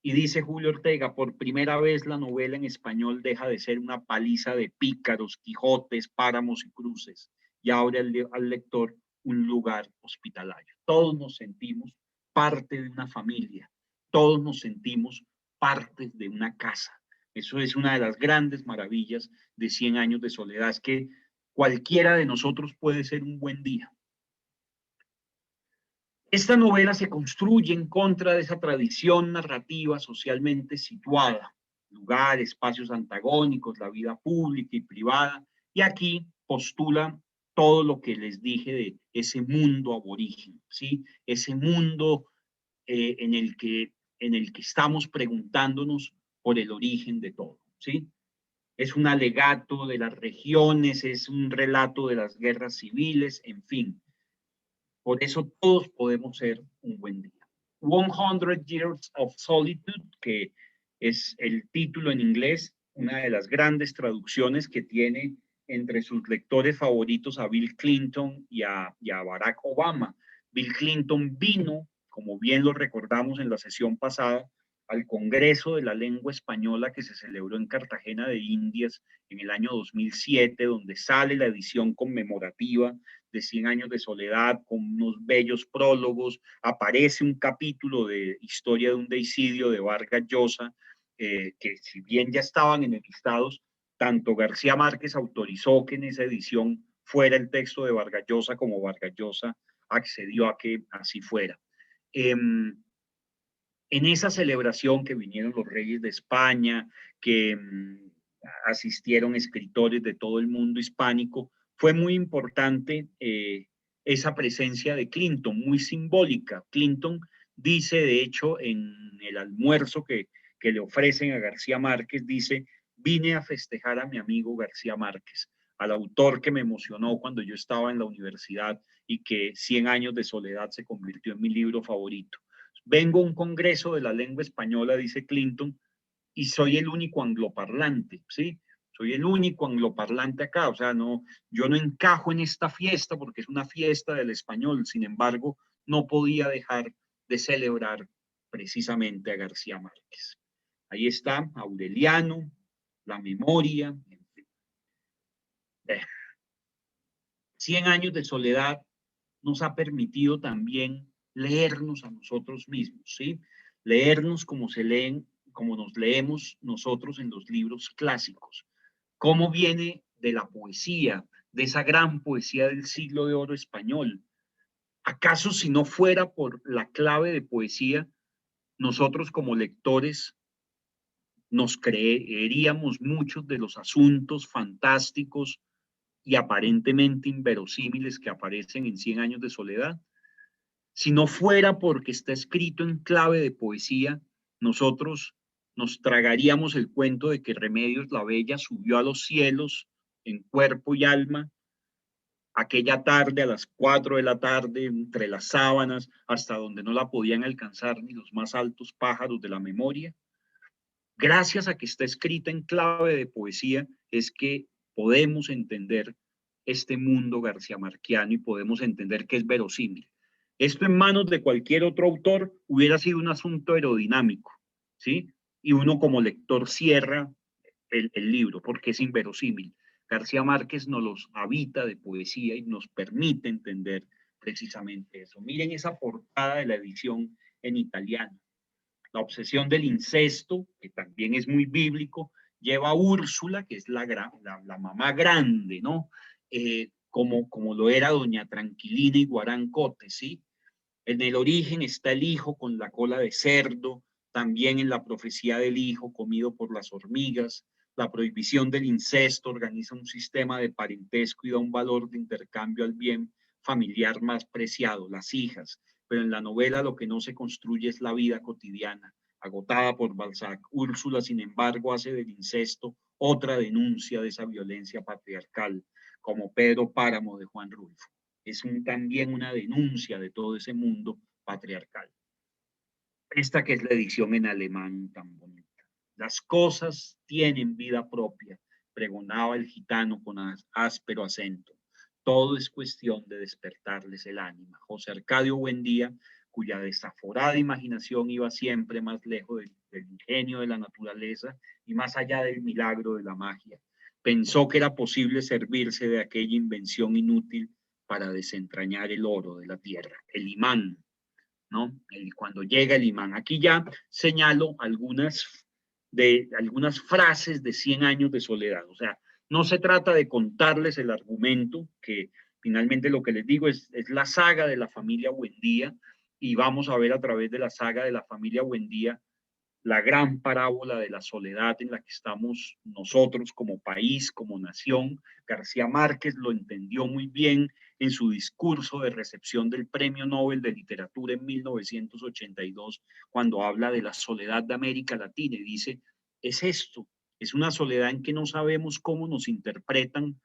Y dice Julio Ortega: por primera vez la novela en español deja de ser una paliza de pícaros, quijotes, páramos y cruces, y abre al lector un lugar hospitalario. Todos nos sentimos parte de una familia, todos nos sentimos parte de una casa. Eso es una de las grandes maravillas de 100 años de soledad, es que cualquiera de nosotros puede ser un buen día. Esta novela se construye en contra de esa tradición narrativa socialmente situada, lugar, espacios antagónicos, la vida pública y privada, y aquí postula todo lo que les dije de ese mundo aborigen, ¿sí? Ese mundo en el que estamos preguntándonos por el origen de todo, ¿sí? Es un alegato de las regiones, es un relato de las guerras civiles, en fin. Por eso todos podemos ser un buen día. 100 Years of Solitude, que es el título en inglés, una de las grandes traducciones que tiene entre sus lectores favoritos a Bill Clinton y a Barack Obama. Bill Clinton vino, como bien lo recordamos en la sesión pasada, al Congreso de la Lengua Española que se celebró en Cartagena de Indias en el año 2007, donde sale la edición conmemorativa de 100 años de soledad con unos bellos prólogos, aparece un capítulo de Historia de un deicidio de Vargas Llosa, que si bien ya estaban enemistados, tanto García Márquez autorizó que en esa edición fuera el texto de Vargas Llosa como Vargas Llosa accedió a que así fuera. En esa celebración que vinieron los reyes de España, que asistieron escritores de todo el mundo hispánico, fue muy importante esa presencia de Clinton, muy simbólica. Clinton dice, de hecho, en el almuerzo que le ofrecen a García Márquez, dice, vine a festejar a mi amigo García Márquez, al autor que me emocionó cuando yo estaba en la universidad y que 100 años de soledad se convirtió en mi libro favorito. Vengo a un congreso de la lengua española, dice Clinton, y soy el único angloparlante, ¿sí? Soy el único angloparlante acá, o sea, no, yo no encajo en esta fiesta porque es una fiesta del español, sin embargo, no podía dejar de celebrar precisamente a García Márquez. Ahí está Aureliano, la memoria, 100 años de soledad nos ha permitido también leernos a nosotros mismos, ¿sí? Leernos como se leen, como nos leemos nosotros en los libros clásicos. ¿Cómo viene de la poesía, de esa gran poesía del siglo de oro español? ¿Acaso si no fuera por la clave de poesía, nosotros como lectores nos creeríamos muchos de los asuntos fantásticos y aparentemente inverosímiles que aparecen en 100 años de soledad? Si no fuera porque está escrito en clave de poesía, nosotros nos tragaríamos el cuento de que Remedios la Bella subió a los cielos en cuerpo y alma aquella tarde a las 4 de la tarde entre las sábanas hasta donde no la podían alcanzar ni los más altos pájaros de la memoria. Gracias a que está escrita en clave de poesía es que podemos entender este mundo garciamarquiano y podemos entender que es verosímil. Esto en manos de cualquier otro autor hubiera sido un asunto aerodinámico, ¿sí? Y uno como lector cierra el libro porque es inverosímil. García Márquez nos los habita de poesía y nos permite entender precisamente eso. Miren esa portada de la edición en italiano. La obsesión del incesto, que también es muy bíblico, lleva a Úrsula, que es la mamá grande, ¿no? Como lo era doña Tranquilina y Guarancote, ¿sí? En el origen está el hijo con la cola de cerdo, también en la profecía del hijo comido por las hormigas. La prohibición del incesto organiza un sistema de parentesco y da un valor de intercambio al bien familiar más preciado, las hijas. Pero en la novela lo que no se construye es la vida cotidiana, agotada por Balzac. Úrsula, sin embargo, hace del incesto otra denuncia de esa violencia patriarcal, como Pedro Páramo de Juan Rulfo. Es también una denuncia de todo ese mundo patriarcal. Esta que es la edición en alemán tan bonita. Las cosas tienen vida propia, pregonaba el gitano con áspero acento. Todo es cuestión de despertarles el ánima. José Arcadio Buendía, cuya desaforada imaginación iba siempre más lejos del ingenio de la naturaleza y más allá del milagro de la magia, pensó que era posible servirse de aquella invención inútil para desentrañar el oro de la tierra, el imán, ¿no? Cuando llega el imán. Aquí ya señalo algunas frases de 100 años de soledad. O sea, no se trata de contarles el argumento, que finalmente lo que les digo es la saga de la familia Buendía, y vamos a ver a través de la saga de la familia Buendía la gran parábola de la soledad en la que estamos nosotros como país, como nación. García Márquez lo entendió muy bien en su discurso de recepción del Premio Nobel de Literatura en 1982, cuando habla de la soledad de América Latina y dice, es esto, es una soledad en que no sabemos cómo nos interpretan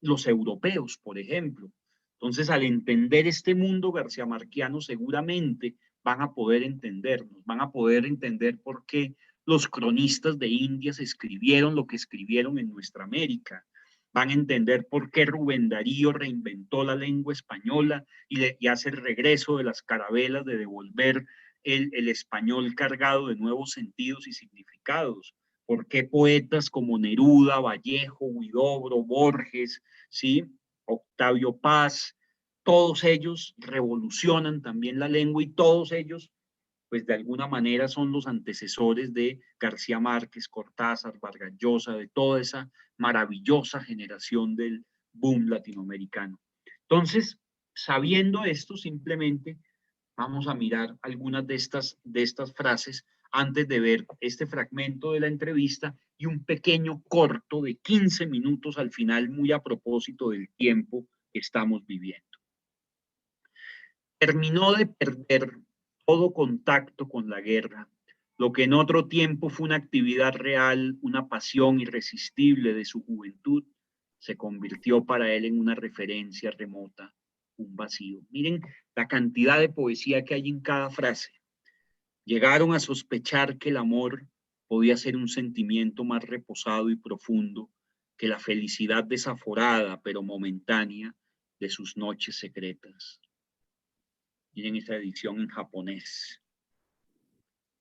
los europeos, por ejemplo. Entonces, al entender este mundo garciamarquiano, seguramente van a poder entendernos, van a poder entender por qué los cronistas de Indias escribieron lo que escribieron en nuestra América. Van a entender por qué Rubén Darío reinventó la lengua española y hace el regreso de las carabelas, de devolver el español cargado de nuevos sentidos y significados? ¿Por qué poetas como Neruda, Vallejo, Huidobro, Borges, ¿sí? Octavio Paz, todos ellos revolucionan también la lengua y todos ellos, pues de alguna manera son los antecesores de García Márquez, Cortázar, Vargas Llosa, de toda esa maravillosa generación del boom latinoamericano? Entonces, sabiendo esto, simplemente vamos a mirar algunas de estas frases antes de ver este fragmento de la entrevista y un pequeño corto de 15 minutos al final, muy a propósito del tiempo que estamos viviendo. Terminó de perder todo contacto con la guerra, lo que en otro tiempo fue una actividad real, una pasión irresistible de su juventud, se convirtió para él en una referencia remota, un vacío. Miren la cantidad de poesía que hay en cada frase. Llegaron a sospechar que el amor podía ser un sentimiento más reposado y profundo que la felicidad desaforada pero momentánea de sus noches secretas. Miren esta edición en japonés.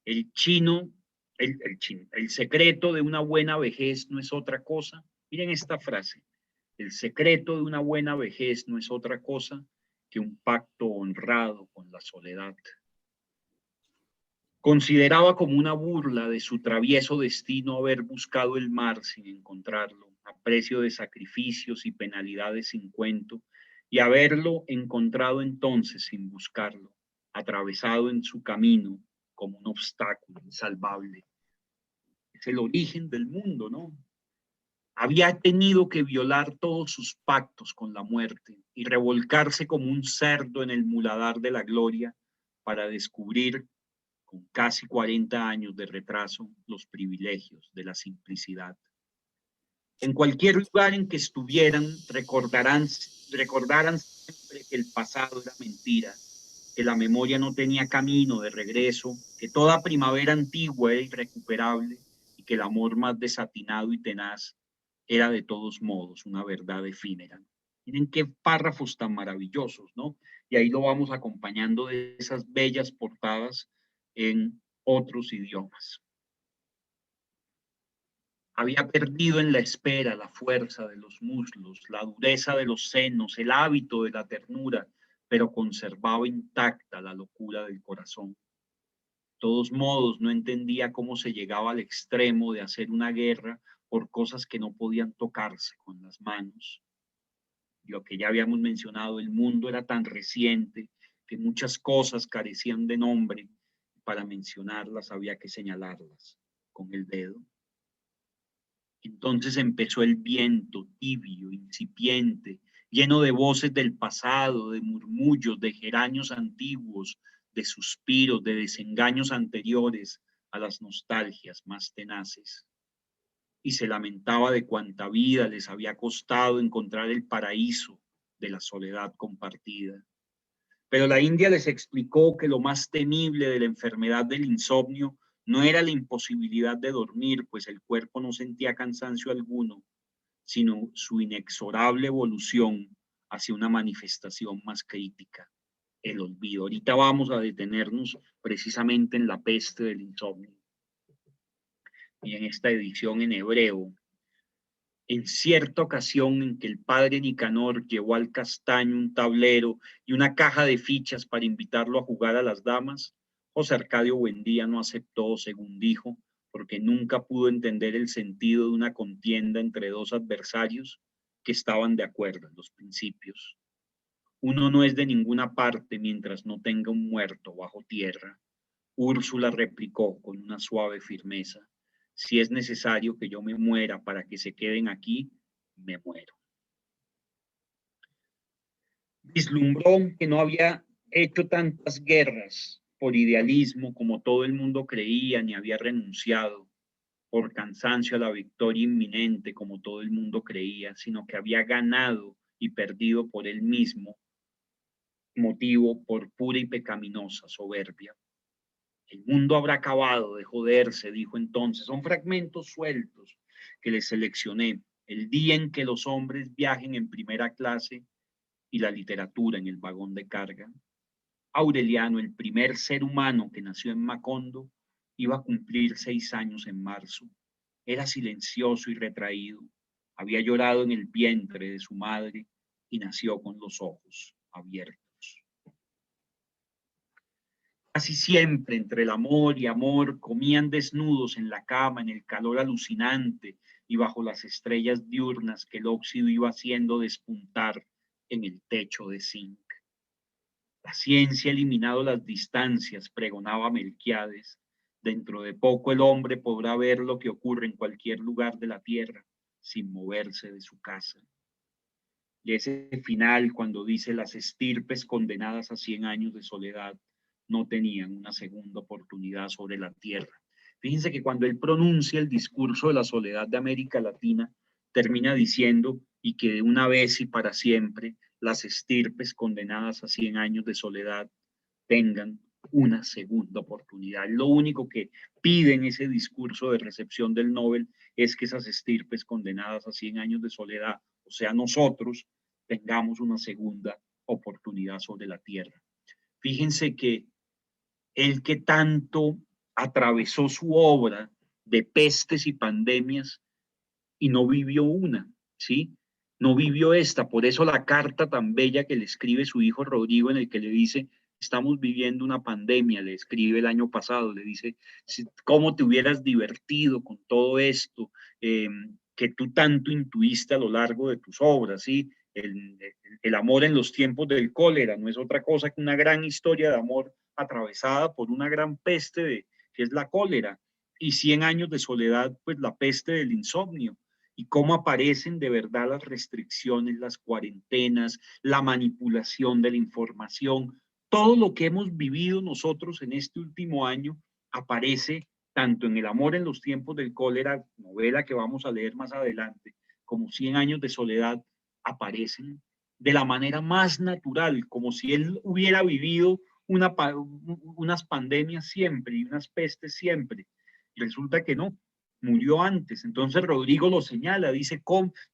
El secreto de una buena vejez no es otra cosa. Miren esta frase. El secreto de una buena vejez no es otra cosa que un pacto honrado con la soledad. Consideraba como una burla de su travieso destino haber buscado el mar sin encontrarlo, a precio de sacrificios y penalidades sin cuento, y haberlo encontrado entonces sin buscarlo, atravesado en su camino como un obstáculo insalvable. Es el origen del mundo, ¿no? Había tenido que violar todos sus pactos con la muerte y revolcarse como un cerdo en el muladar de la gloria para descubrir, con casi 40 años de retraso, los privilegios de la simplicidad. En cualquier lugar en que estuvieran, recordarán siempre que el pasado era mentira, que la memoria no tenía camino de regreso, que toda primavera antigua era irrecuperable y que el amor más desatinado y tenaz era de todos modos una verdad efímera. Miren qué párrafos tan maravillosos, ¿no? Y ahí lo vamos acompañando de esas bellas portadas en otros idiomas. Había perdido en la espera la fuerza de los muslos, la dureza de los senos, el hábito de la ternura, pero conservaba intacta la locura del corazón. De todos modos, no entendía cómo se llegaba al extremo de hacer una guerra por cosas que no podían tocarse con las manos. Lo que ya habíamos mencionado, el mundo era tan reciente que muchas cosas carecían de nombre. Para mencionarlas había que señalarlas con el dedo. Entonces empezó el viento tibio, incipiente, lleno de voces del pasado, de murmullos, de geranios antiguos, de suspiros, de desengaños anteriores a las nostalgias más tenaces. Y se lamentaba de cuánta vida les había costado encontrar el paraíso de la soledad compartida. Pero la India les explicó que lo más temible de la enfermedad del insomnio no era la imposibilidad de dormir, pues el cuerpo no sentía cansancio alguno, sino su inexorable evolución hacia una manifestación más crítica, el olvido. Ahorita vamos a detenernos precisamente en la peste del insomnio. Y en esta edición en hebreo, en cierta ocasión en que el padre Nicanor llevó al Castaño un tablero y una caja de fichas para invitarlo a jugar a las damas, José Arcadio Buendía no aceptó, según dijo, porque nunca pudo entender el sentido de una contienda entre dos adversarios que estaban de acuerdo en los principios. Uno no es de ninguna parte mientras no tenga un muerto bajo tierra. Úrsula replicó con una suave firmeza: si es necesario que yo me muera para que se queden aquí, me muero. Vislumbró que no había hecho tantas guerras por idealismo como todo el mundo creía, ni había renunciado por cansancio a la victoria inminente como todo el mundo creía, sino que había ganado y perdido por él mismo, motivo por pura y pecaminosa soberbia. El mundo habrá acabado de joderse, dijo entonces. Son fragmentos sueltos que les seleccioné. El día en que los hombres viajen en primera clase y la literatura en el vagón de carga. Aureliano, el primer ser humano que nació en Macondo, iba a cumplir 6 años en marzo. Era silencioso y retraído. Había llorado en el vientre de su madre y nació con los ojos abiertos. Casi siempre entre el amor y amor comían desnudos en la cama, en el calor alucinante y bajo las estrellas diurnas que el óxido iba haciendo despuntar en el techo de zinc. La ciencia ha eliminado las distancias, pregonaba Melquiades. Dentro de poco el hombre podrá ver lo que ocurre en cualquier lugar de la tierra sin moverse de su casa. Y ese final, cuando dice las estirpes condenadas a 100 años de soledad, no tenían una segunda oportunidad sobre la tierra. Fíjense que cuando él pronuncia el discurso de la soledad de América Latina, termina diciendo, y que de una vez y para siempre las estirpes condenadas a 100 años de soledad tengan una segunda oportunidad. Lo único que pide en ese discurso de recepción del Nobel es que esas estirpes condenadas a 100 años de soledad, o sea, nosotros, tengamos una segunda oportunidad sobre la tierra. Fíjense que el que tanto atravesó su obra de pestes y pandemias y no vivió una, ¿sí? No vivió esta, por eso la carta tan bella que le escribe su hijo Rodrigo en el que le dice, estamos viviendo una pandemia, le escribe el año pasado, le dice, ¿cómo te hubieras divertido con todo esto que tú tanto intuiste a lo largo de tus obras, ¿sí? El amor en los tiempos del cólera no es otra cosa que una gran historia de amor atravesada por una gran peste que es la cólera, y 100 años de soledad, pues la peste del insomnio, y cómo aparecen de verdad las restricciones, las cuarentenas, la manipulación de la información, todo lo que hemos vivido nosotros en este último año aparece tanto en El amor en los tiempos del cólera, novela que vamos a leer más adelante, como 100 años de soledad, aparecen de la manera más natural, como si él hubiera vivido unas pandemias siempre y unas pestes siempre. Y resulta que no, murió antes. Entonces Rodrigo lo señala, dice,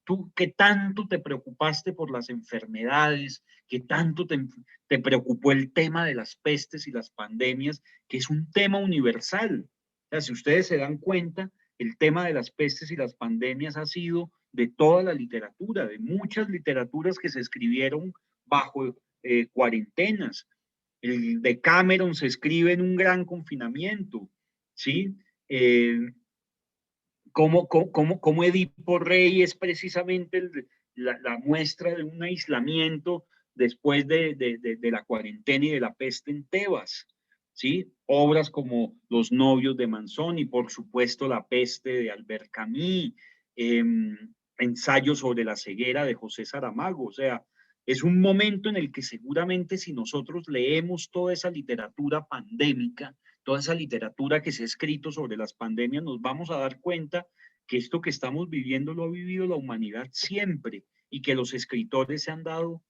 tú que tanto te preocupaste por las enfermedades, que tanto te preocupó el tema de las pestes y las pandemias, que es un tema universal. O sea, si ustedes se dan cuenta, el tema de las pestes y las pandemias ha sido de toda la literatura, de muchas literaturas que se escribieron bajo cuarentenas. El de Cameron se escribe en un gran confinamiento, ¿sí? Como Edipo Rey es precisamente la muestra de un aislamiento después de la cuarentena y de la peste en Tebas, ¿sí? Obras como Los novios de Manzoni y por supuesto La peste de Albert Camus, Ensayo sobre la ceguera de José Saramago, o sea, es un momento en el que seguramente si nosotros leemos toda esa literatura pandémica, toda esa literatura que se ha escrito sobre las pandemias, nos vamos a dar cuenta que esto que estamos viviendo lo ha vivido la humanidad siempre y que los escritores se han dado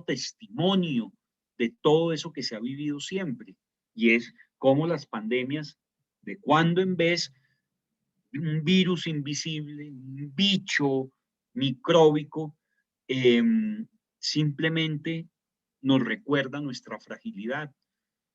testimonio de todo eso que se ha vivido siempre. Y es como las pandemias, de cuando en vez un virus invisible, un bicho micróbico, simplemente nos recuerda nuestra fragilidad,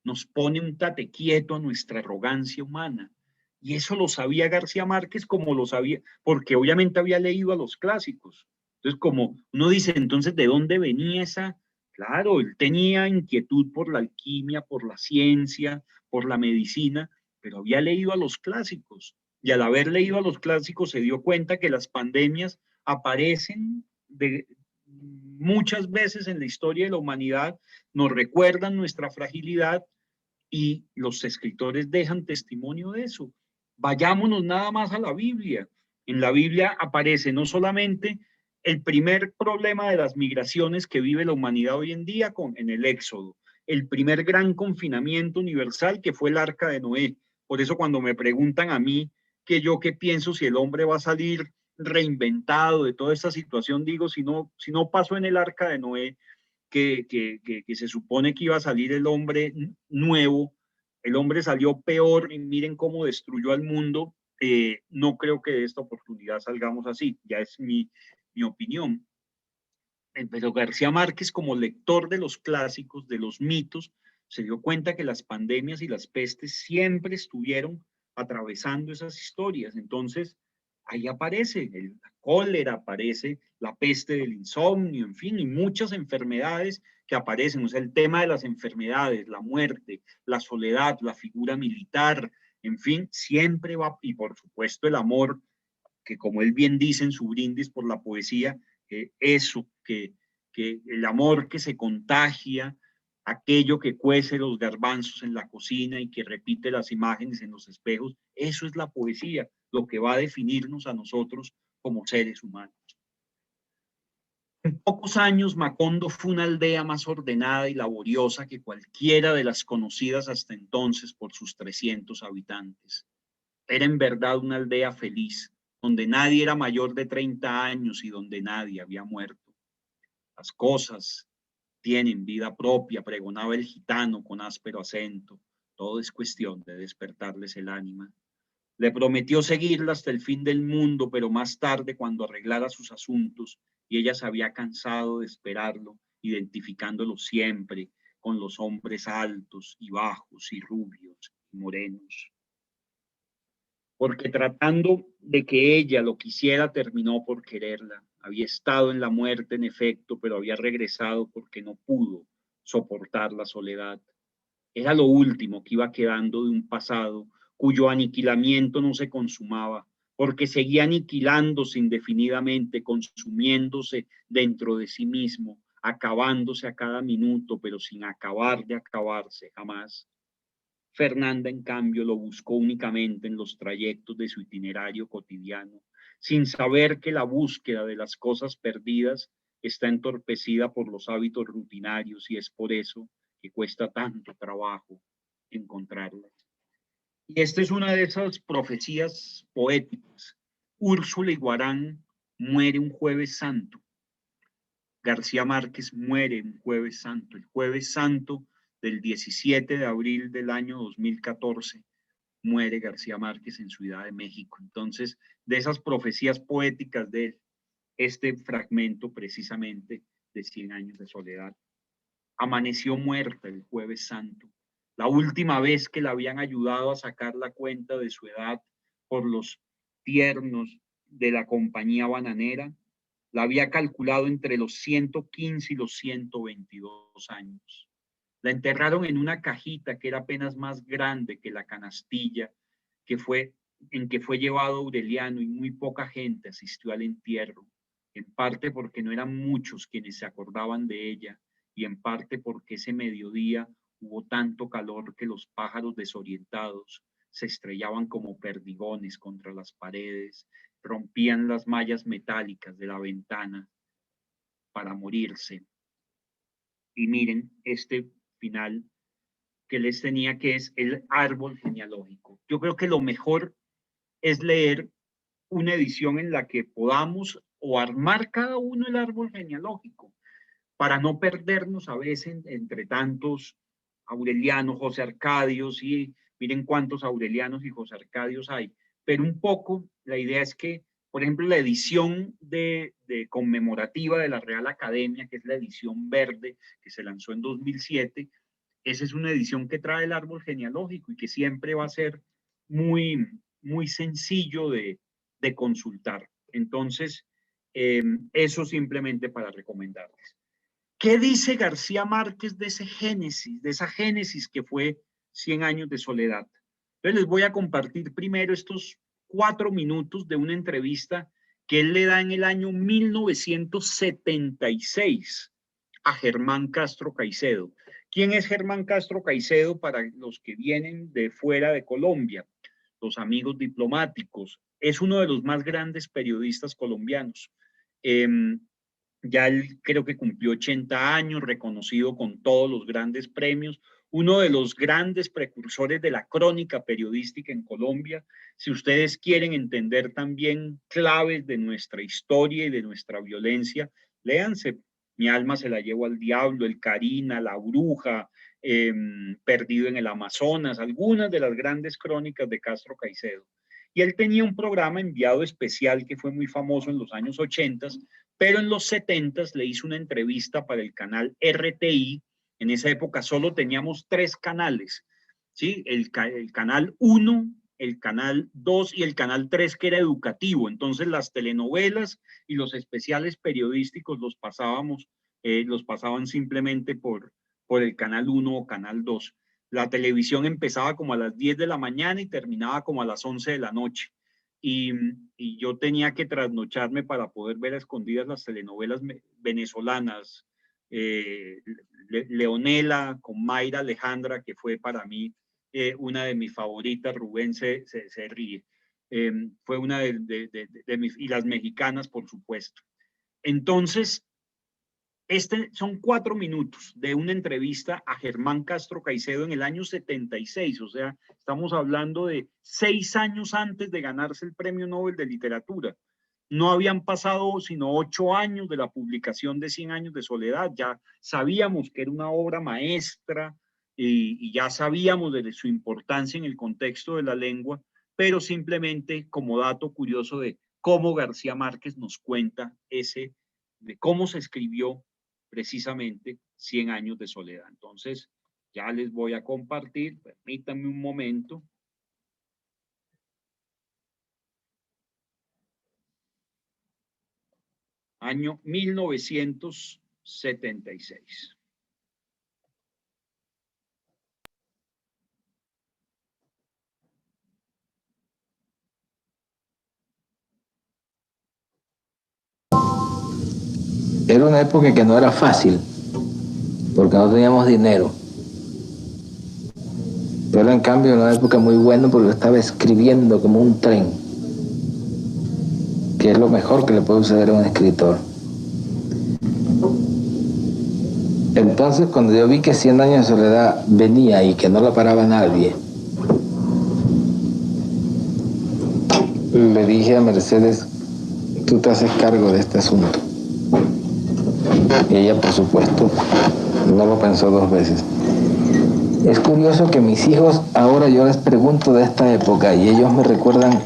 nos pone un tate quieto a nuestra arrogancia humana. Y eso lo sabía García Márquez como lo sabía, porque obviamente había leído a los clásicos. Entonces, como uno dice, entonces, ¿de dónde venía esa? Claro, él tenía inquietud por la alquimia, por la ciencia, por la medicina, pero había leído a los clásicos. Y al haber leído a los clásicos se dio cuenta que las pandemias aparecen muchas veces en la historia de la humanidad, nos recuerdan nuestra fragilidad y los escritores dejan testimonio de eso. Vayámonos nada más a la Biblia. En la Biblia aparece no solamente el primer problema de las migraciones que vive la humanidad hoy en día en el Éxodo, el primer gran confinamiento universal que fue el Arca de Noé. Por eso cuando me preguntan a mí que yo qué pienso si el hombre va a salir reinventado de toda esta situación, digo, si no pasó en el Arca de Noé, que se supone que iba a salir el hombre nuevo, el hombre salió peor y miren cómo destruyó al mundo. No creo que de esta oportunidad salgamos así, ya es mi opinión. pero García Márquez, como lector de los clásicos, de los mitos, se dio cuenta que las pandemias y las pestes siempre estuvieron atravesando esas historias. Entonces, ahí aparece la cólera, aparece la peste del insomnio, en fin, y muchas enfermedades que aparecen. O sea, el tema de las enfermedades, la muerte, la soledad, la figura militar, en fin, siempre va, y por supuesto el amor, que como él bien dice en su brindis por la poesía, eso, que el amor que se contagia, aquello que cuece los garbanzos en la cocina y que repite las imágenes en los espejos, eso es la poesía, lo que va a definirnos a nosotros como seres humanos. En pocos años, Macondo fue una aldea más ordenada y laboriosa que cualquiera de las conocidas hasta entonces por sus 300 habitantes. Era en verdad una aldea feliz, donde nadie era mayor de 30 años y donde nadie había muerto. Las cosas tienen vida propia, pregonaba el gitano con áspero acento. Todo es cuestión de despertarles el ánima. Le prometió seguirla hasta el fin del mundo, pero más tarde, cuando arreglara sus asuntos, y ella se había cansado de esperarlo, identificándolo siempre con los hombres altos y bajos y rubios y morenos. Porque tratando de que ella lo quisiera, terminó por quererla. Había estado en la muerte, en efecto, pero había regresado porque no pudo soportar la soledad. Era lo último que iba quedando de un pasado cuyo aniquilamiento no se consumaba, porque seguía aniquilándose indefinidamente, consumiéndose dentro de sí mismo, acabándose a cada minuto, pero sin acabar de acabarse jamás. Fernanda, en cambio, lo buscó únicamente en los trayectos de su itinerario cotidiano, sin saber que la búsqueda de las cosas perdidas está entorpecida por los hábitos rutinarios y es por eso que cuesta tanto trabajo encontrarlas. Y esta es una de esas profecías poéticas. Úrsula Iguarán muere un jueves santo. García Márquez muere un jueves santo. El jueves santo del 17 de abril del año 2014 muere García Márquez en Ciudad de México. Entonces, de esas profecías poéticas de este fragmento precisamente de 100 años de soledad. Amaneció muerta el jueves santo. La última vez que la habían ayudado a sacar la cuenta de su edad por los tiernos de la compañía bananera, la había calculado entre los 115 y los 122 años. La enterraron en una cajita que era apenas más grande que la canastilla en que fue llevado Aureliano, y muy poca gente asistió al entierro, en parte porque no eran muchos quienes se acordaban de ella y en parte porque ese mediodía hubo tanto calor que los pájaros desorientados se estrellaban como perdigones contra las paredes, rompían las mallas metálicas de la ventana para morirse. Y miren este final que les tenía, que es el árbol genealógico. Yo creo que lo mejor es leer una edición en la que podamos o armar cada uno el árbol genealógico para no perdernos a veces entre tantos Aurelianos, José Arcadios, y miren cuántos Aurelianos y José Arcadios hay. Pero un poco la idea es que, por ejemplo, la edición de conmemorativa de la Real Academia, que es la edición verde que se lanzó en 2007, esa es una edición que trae el árbol genealógico y que siempre va a ser muy, muy sencillo de consultar. Entonces, eso simplemente para recomendarles. ¿Qué dice García Márquez de ese génesis, de esa génesis que fue 100 años de soledad? Entonces les voy a compartir primero estos 4 minutos de una entrevista que él le da en el año 1976 a Germán Castro Caicedo. ¿Quién es Germán Castro Caicedo para los que vienen de fuera de Colombia? Los amigos diplomáticos. Es uno de los más grandes periodistas colombianos. Ya él creo que cumplió 80 años, reconocido con todos los grandes premios, uno de los grandes precursores de la crónica periodística en Colombia. Si ustedes quieren entender también claves de nuestra historia y de nuestra violencia, léanse Mi alma se la llevo al diablo, El Carina, La Bruja, Perdido en el Amazonas, algunas de las grandes crónicas de Castro Caicedo. Y él tenía un programa enviado especial que fue muy famoso en los años 80, pero en los 70 le hizo una entrevista para el canal RTI. En esa época solo teníamos 3 canales, ¿sí? El canal 1, el canal 2 y el canal 3, que era educativo. Entonces las telenovelas y los especiales periodísticos los pasaban simplemente por el canal 1 o canal 2. La televisión empezaba como a las 10 de la mañana y terminaba como a las 11 de la noche. Y yo tenía que trasnocharme para poder ver a escondidas las telenovelas venezolanas. Leonela con Mayra Alejandra, que fue para mí una de mis favoritas. Rubén se ríe. Fue una de mis, y las mexicanas, por supuesto. Entonces, son 4 minutos de una entrevista a Germán Castro Caicedo en el año 76, o sea, estamos hablando de 6 años antes de ganarse el Premio Nobel de Literatura. No habían pasado sino 8 años de la publicación de 100 años de soledad. Ya sabíamos que era una obra maestra y ya sabíamos de su importancia en el contexto de la lengua, pero simplemente como dato curioso de cómo García Márquez nos cuenta de cómo se escribió precisamente 100 años de soledad. Entonces, ya les voy a compartir, permítanme un momento. Año 1976. Era una época que no era fácil, porque no teníamos dinero. Pero en cambio era una época muy buena porque estaba escribiendo como un tren, que es lo mejor que le puede suceder a un escritor. Entonces, cuando yo vi que 100 años de soledad venía y que no la paraba nadie, le dije a Mercedes, tú te haces cargo de este asunto. Y ella, por supuesto, no lo pensó 2 veces. Es curioso que mis hijos, ahora yo les pregunto de esta época y ellos me recuerdan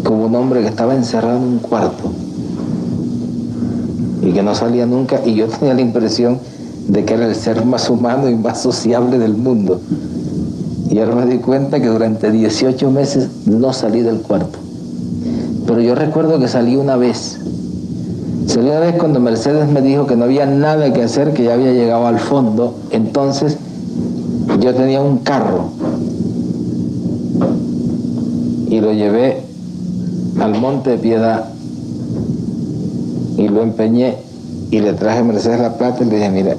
como un hombre que estaba encerrado en un cuarto y que no salía nunca, y yo tenía la impresión de que era el ser más humano y más sociable del mundo. Y ahora me di cuenta que durante 18 meses no salí del cuarto. Pero yo recuerdo que salí una vez. Salí una vez cuando Mercedes me dijo que no había nada que hacer, que ya había llegado al fondo. Entonces yo tenía un carro y lo llevé al Monte de Piedad y lo empeñé y le traje a Mercedes la plata y le dije, mira,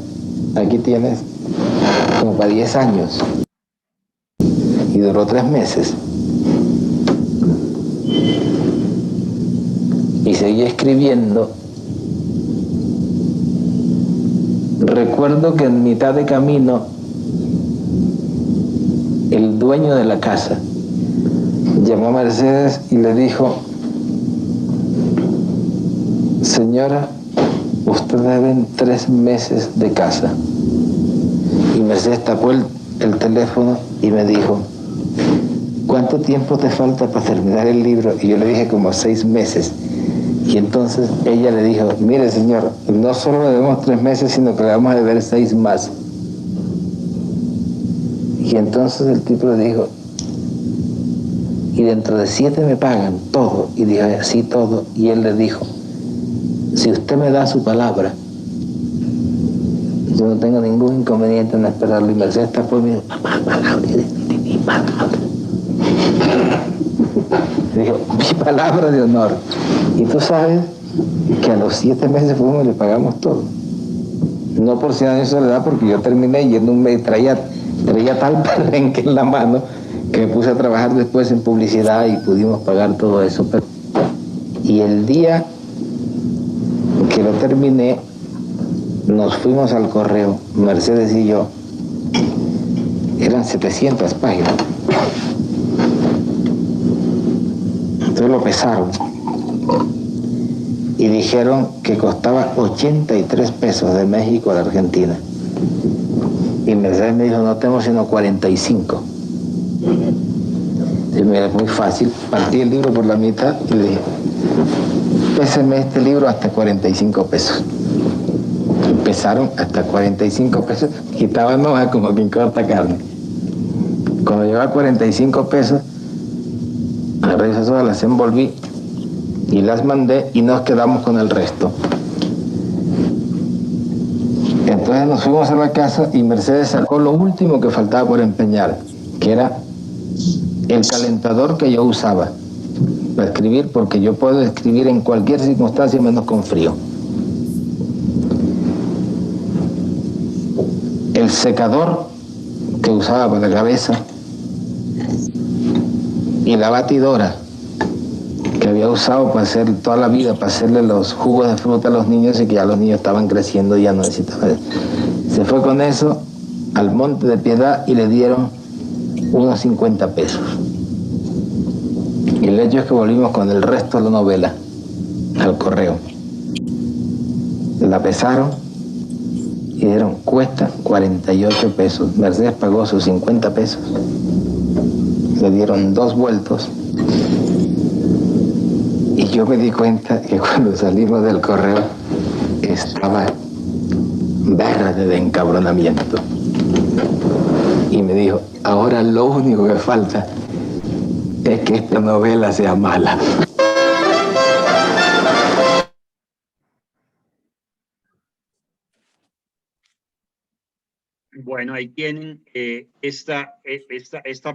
aquí tienes como para 10 años. Y duró 3 meses. Y seguí escribiendo. Recuerdo que en mitad de camino el dueño de la casa llamó a Mercedes y le dijo, señora, usted debe 3 meses de casa. Y Mercedes tapó el teléfono y me dijo, ¿cuánto tiempo te falta para terminar el libro? Y yo le dije como 6 meses. Y entonces ella le dijo, mire señor, no solo le debemos 3 meses, sino que le vamos a deber 6 más. Y entonces el tipo le dijo, y dentro de 7 me pagan todo. Y dijo, sí, todo. Y él le dijo, si usted me da su palabra, yo no tengo ningún inconveniente en esperarlo. Y Mercedes está por mí, papá, palabra de mi palabra. Dijo, mi palabra de honor. Y tú sabes que a los 7 meses fuimos y le pagamos todo. No por 100 años de soledad, porque yo terminé yendo un mes, traía tal perrenque en la mano que me puse a trabajar después en publicidad y pudimos pagar todo eso. Y el día que lo terminé, nos fuimos al correo, Mercedes y yo. Eran 700 páginas. Entonces lo pesaron y dijeron que costaba 83 pesos de México a la Argentina. Y Mercedes me dijo, no tengo sino 45. Entonces Es muy fácil. Partí el libro por la mitad y le dije, péseme este libro hasta 45 pesos. Empezaron hasta 45 pesos, quitaban hojas como quien corta carne. Cuando llegaba a 45 pesos, agarré esas hojas, las envolví y las mandé y nos quedamos con el resto. Entonces nos fuimos a la casa y Mercedes sacó lo último que faltaba por empeñar, que era el calentador que yo usaba para escribir, porque yo puedo escribir en cualquier circunstancia menos con frío. El secador que usaba para la cabeza y la batidora que había usado para hacer toda la vida, para hacerle los jugos de fruta a los niños y que ya los niños estaban creciendo y ya no necesitaban. Se fue con eso al Monte de Piedad y le dieron unos 50 pesos. Y el hecho es que volvimos con el resto de la novela al correo. La pesaron y dijeron, cuesta 48 pesos. Mercedes pagó sus 50 pesos. Le dieron 2 vueltos. Y yo me di cuenta que cuando salimos del correo estaba verde de encabronamiento. Y me dijo, ahora lo único que falta es que esta novela sea mala. Bueno, ahí tienen esta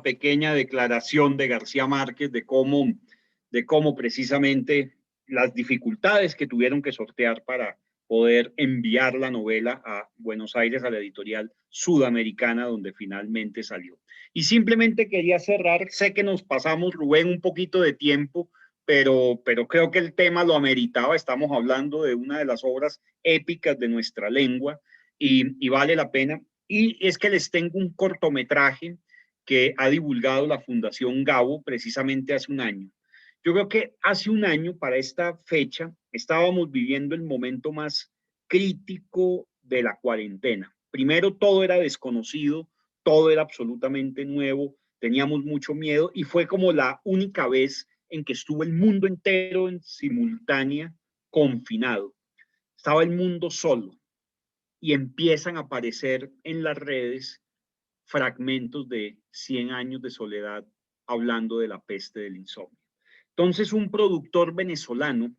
pequeña declaración de García Márquez de cómo precisamente las dificultades que tuvieron que sortear para poder enviar la novela a Buenos Aires, a la editorial sudamericana, donde finalmente salió. Y simplemente quería cerrar, sé que nos pasamos, Rubén, un poquito de tiempo, pero creo que el tema lo ameritaba. Estamos hablando de una de las obras épicas de nuestra lengua y vale la pena. Y es que les tengo un cortometraje que ha divulgado la Fundación Gabo precisamente hace un año. Yo creo que hace un año, para esta fecha, estábamos viviendo el momento más crítico de la cuarentena. Primero, todo era desconocido, todo era absolutamente nuevo, teníamos mucho miedo y fue como la única vez en que estuvo el mundo entero en simultánea confinado. Estaba el mundo solo y empiezan a aparecer en las redes fragmentos de 100 años de soledad hablando de la peste del insomnio. Entonces, un productor venezolano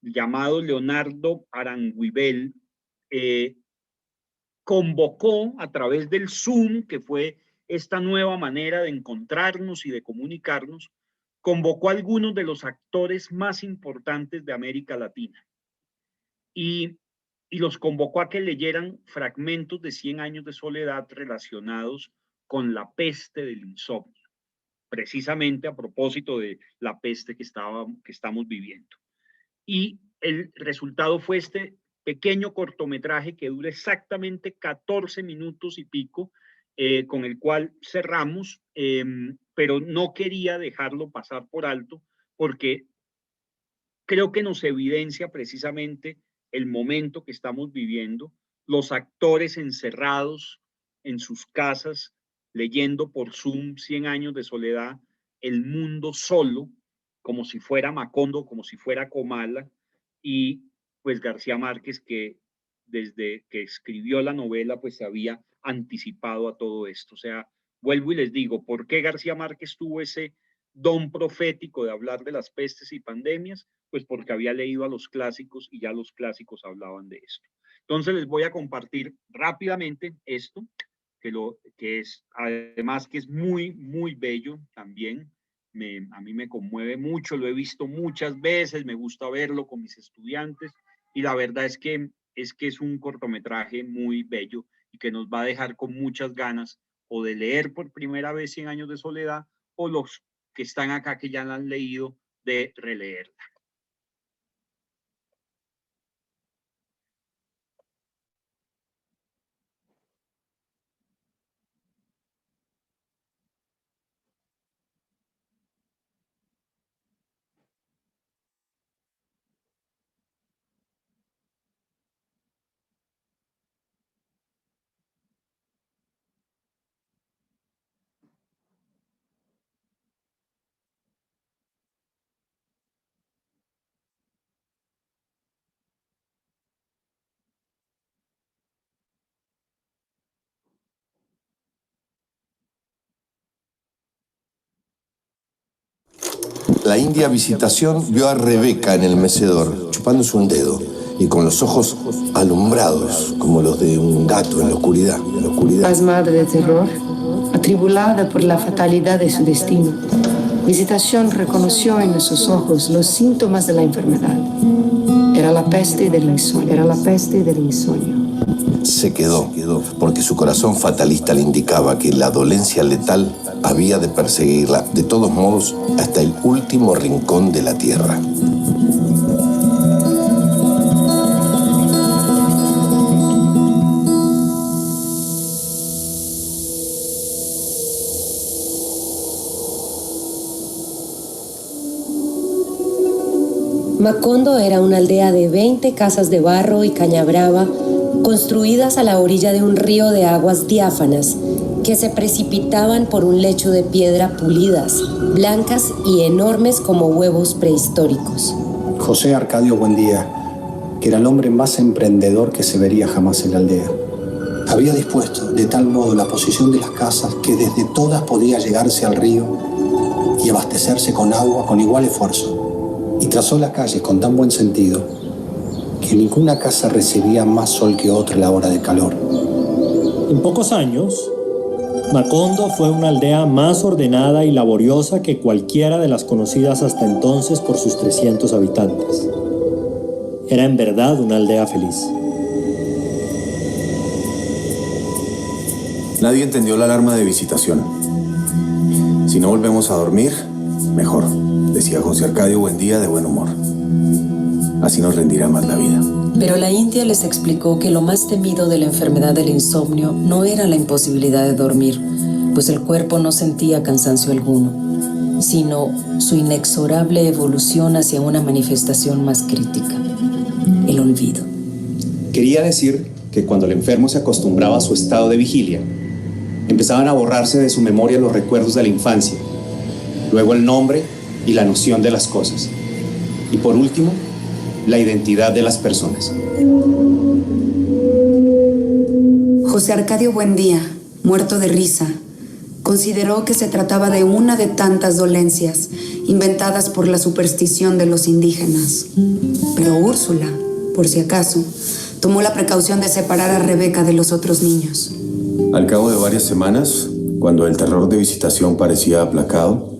llamado Leonardo Aranguibel convocó a través del Zoom, que fue esta nueva manera de encontrarnos y de comunicarnos, convocó a algunos de los actores más importantes de América Latina y los convocó a que leyeran fragmentos de 100 años de soledad relacionados con la peste del insomnio, precisamente a propósito de la peste que estamos viviendo. Y el resultado fue este pequeño cortometraje que dura exactamente 14 minutos y pico, con el cual cerramos, pero no quería dejarlo pasar por alto porque creo que nos evidencia precisamente el momento que estamos viviendo, los actores encerrados en sus casas, leyendo por Zoom 100 años de soledad, el mundo solo, como si fuera Macondo, como si fuera Comala, y pues García Márquez, que desde que escribió la novela, pues se había anticipado a todo esto. O sea, vuelvo y les digo, ¿por qué García Márquez tuvo ese don profético de hablar de las pestes y pandemias? Pues porque había leído a los clásicos y ya los clásicos hablaban de esto. Entonces les voy a compartir rápidamente esto, que es además que es muy, muy bello también. A mí me conmueve mucho, lo he visto muchas veces, me gusta verlo con mis estudiantes y la verdad es un cortometraje muy bello y que nos va a dejar con muchas ganas o de leer por primera vez 100 años de soledad o los que están acá que ya la han leído de releerla. la india Visitación vio a Rebeca en el mecedor, chupándose un dedo y con los ojos alumbrados como los de un gato en la oscuridad. Pasmada de terror, atribulada por la fatalidad de su destino, Visitación reconoció en esos ojos los síntomas de la enfermedad. Era la peste del insomnio. Se quedó, porque su corazón fatalista le indicaba que la dolencia letal había de perseguirla, de todos modos, hasta el último rincón de la tierra. Macondo era una aldea de 20 casas de barro y caña brava, construidas a la orilla de un río de aguas diáfanas que se precipitaban por un lecho de piedra pulidas, blancas y enormes como huevos prehistóricos. José Arcadio Buendía, que era el hombre más emprendedor que se vería jamás en la aldea, había dispuesto de tal modo la posición de las casas que desde todas podía llegarse al río y abastecerse con agua con igual esfuerzo. Y trazó las calles con tan buen sentido que ninguna casa recibía más sol que otra a la hora de calor. En pocos años, Macondo fue una aldea más ordenada y laboriosa que cualquiera de las conocidas hasta entonces por sus 300 habitantes. Era en verdad una aldea feliz. Nadie entendió la alarma de Visitación. Si no volvemos a dormir, mejor, decía José Arcadio Buendía de buen humor. Así nos rendirá más la vida. Pero la india les explicó que lo más temido de la enfermedad del insomnio no era la imposibilidad de dormir, pues el cuerpo no sentía cansancio alguno, sino su inexorable evolución hacia una manifestación más crítica, el olvido. Quería decir que cuando el enfermo se acostumbraba a su estado de vigilia, empezaban a borrarse de su memoria los recuerdos de la infancia, luego el nombre y la noción de las cosas, y por último, la identidad de las personas. José Arcadio Buendía, muerto de risa, consideró que se trataba de una de tantas dolencias inventadas por la superstición de los indígenas. Pero Úrsula, por si acaso, tomó la precaución de separar a Rebeca de los otros niños. Al cabo de varias semanas, cuando el terror de Visitación parecía aplacado,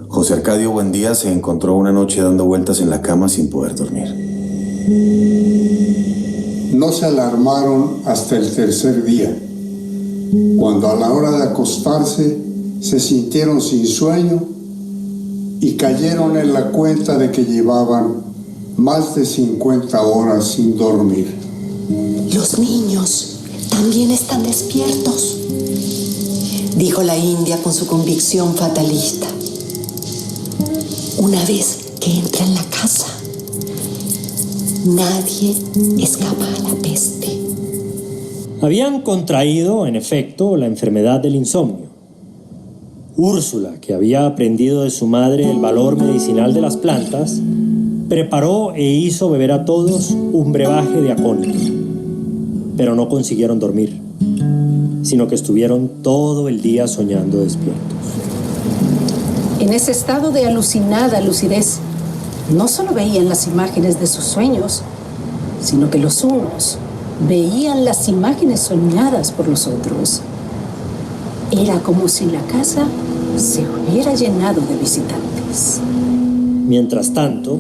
José Arcadio Buendía se encontró una noche dando vueltas en la cama sin poder dormir. No se alarmaron hasta el tercer día, cuando a la hora de acostarse se sintieron sin sueño y cayeron en la cuenta de que llevaban más de 50 horas sin dormir. Los niños también están despiertos, dijo la india con su convicción fatalista. Una vez que entra en la casa, nadie escapa a la peste. Habían contraído, en efecto, la enfermedad del insomnio. Úrsula, que había aprendido de su madre el valor medicinal de las plantas, preparó e hizo beber a todos un brebaje de acónito. Pero no consiguieron dormir, sino que estuvieron todo el día soñando despiertos. En ese estado de alucinada lucidez, no solo veían las imágenes de sus sueños, sino que los unos veían las imágenes soñadas por los otros. Era como si la casa se hubiera llenado de visitantes. Mientras tanto,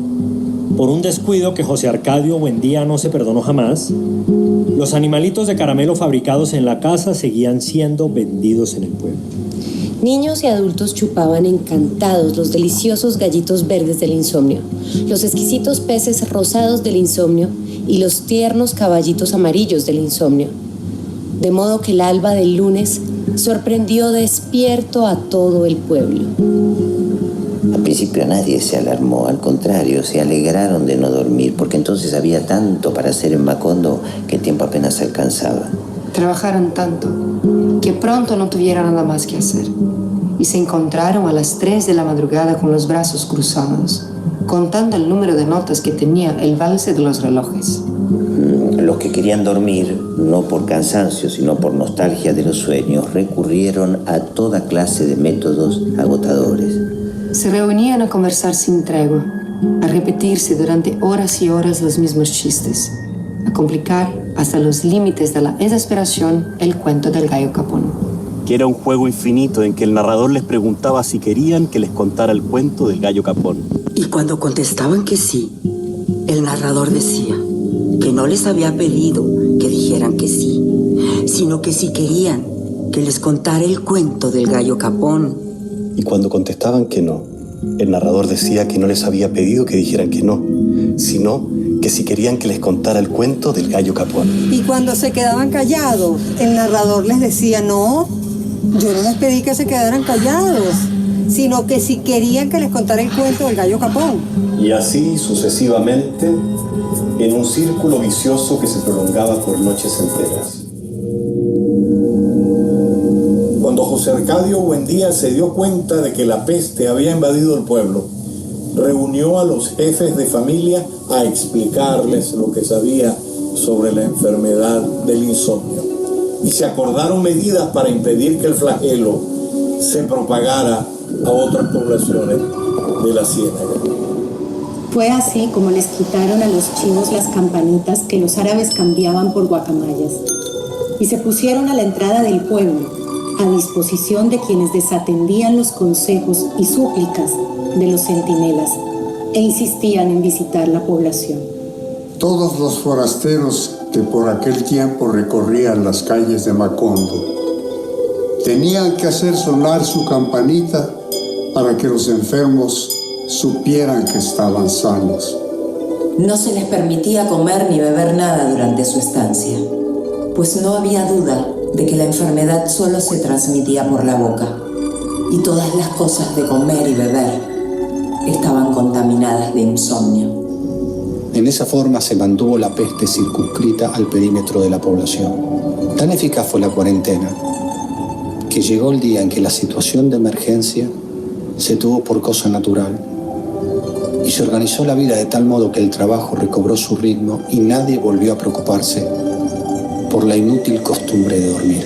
por un descuido que José Arcadio Buendía no se perdonó jamás, los animalitos de caramelo fabricados en la casa seguían siendo vendidos en el pueblo. Niños y adultos chupaban encantados los deliciosos gallitos verdes del insomnio, los exquisitos peces rosados del insomnio y los tiernos caballitos amarillos del insomnio. De modo que el alba del lunes sorprendió despierto a todo el pueblo. Al principio nadie se alarmó, al contrario, se alegraron de no dormir, porque entonces había tanto para hacer en Macondo que el tiempo apenas alcanzaba. Trabajaron tanto que pronto no tuvieron nada más que hacer y se encontraron a las 3 de la madrugada con los brazos cruzados, contando el número de notas que tenía el valse de los relojes. Los que querían dormir, no por cansancio, sino por nostalgia de los sueños, recurrieron a toda clase de métodos agotadores. Se Se reunían a conversar sin tregua, a repetirse durante horas y horas los mismos chistes, a complicar hasta los límites de la desesperación el cuento del gallo capón. Que era un juego infinito en que el narrador les preguntaba si querían que les contara el cuento del gallo capón. Y cuando contestaban que sí, el narrador decía que no les había pedido que dijeran que sí, sino que si querían que les contara el cuento del gallo capón. Y cuando contestaban que no, el narrador decía que no les había pedido que dijeran que no, sino que si querían que les contara el cuento del gallo capón. Y cuando se quedaban callados, el narrador les decía, no, yo no les pedí que se quedaran callados, sino que si querían que les contara el cuento del gallo capón. Y así sucesivamente, en un círculo vicioso que se prolongaba por noches enteras. Cuando José Arcadio Buendía se dio cuenta de que la peste había invadido el pueblo, reunió a los jefes de familia a explicarles lo que sabía sobre la enfermedad del insomnio. Y se acordaron medidas para impedir que el flagelo se propagara a otras poblaciones de la Ciénaga. Fue así como les quitaron a los chivos las campanitas que los árabes cambiaban por guacamayas y se pusieron a la entrada del pueblo, a disposición de quienes desatendían los consejos y súplicas de los centinelas e insistían en visitar la población. Todos los forasteros que por aquel tiempo recorrían las calles de Macondo tenían que hacer sonar su campanita para que los enfermos supieran que estaban sanos. No se les permitía comer ni beber nada durante su estancia, pues no había duda de que la enfermedad solo se transmitía por la boca, y todas las cosas de comer y beber estaban contaminadas de insomnio. En esa forma se mantuvo la peste circunscrita al perímetro de la población. Tan eficaz fue la cuarentena que llegó el día en que la situación de emergencia se tuvo por cosa natural y se organizó la vida de tal modo que el trabajo recobró su ritmo y nadie volvió a preocuparse por la inútil costumbre de dormir.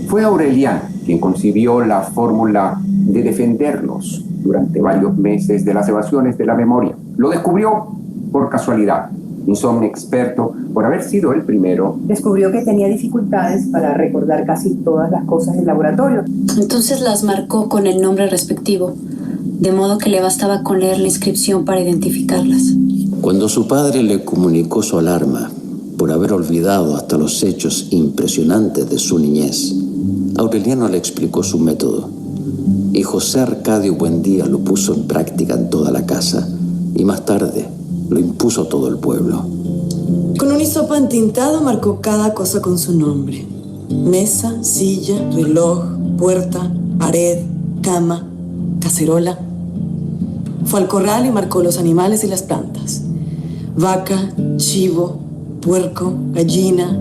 Fue Aureliano quien concibió la fórmula de defendernos durante varios meses de las evasiones de la memoria. Lo descubrió por casualidad. Insomnio experto, por haber sido el primero, descubrió que tenía dificultades para recordar casi todas las cosas del laboratorio. Entonces las marcó con el nombre respectivo, de modo que le bastaba con leer la inscripción para identificarlas. Cuando su padre le comunicó su alarma por haber olvidado hasta los hechos impresionantes de su niñez, Aureliano le explicó su método y José Arcadio Buendía lo puso en práctica en toda la casa y más tarde lo impuso a todo el pueblo. Con un hisopo entintado marcó cada cosa con su nombre: mesa, silla, reloj, puerta, pared, cama, cacerola. Fue al corral y marcó los animales y las plantas: vaca, chivo, puerco, gallina,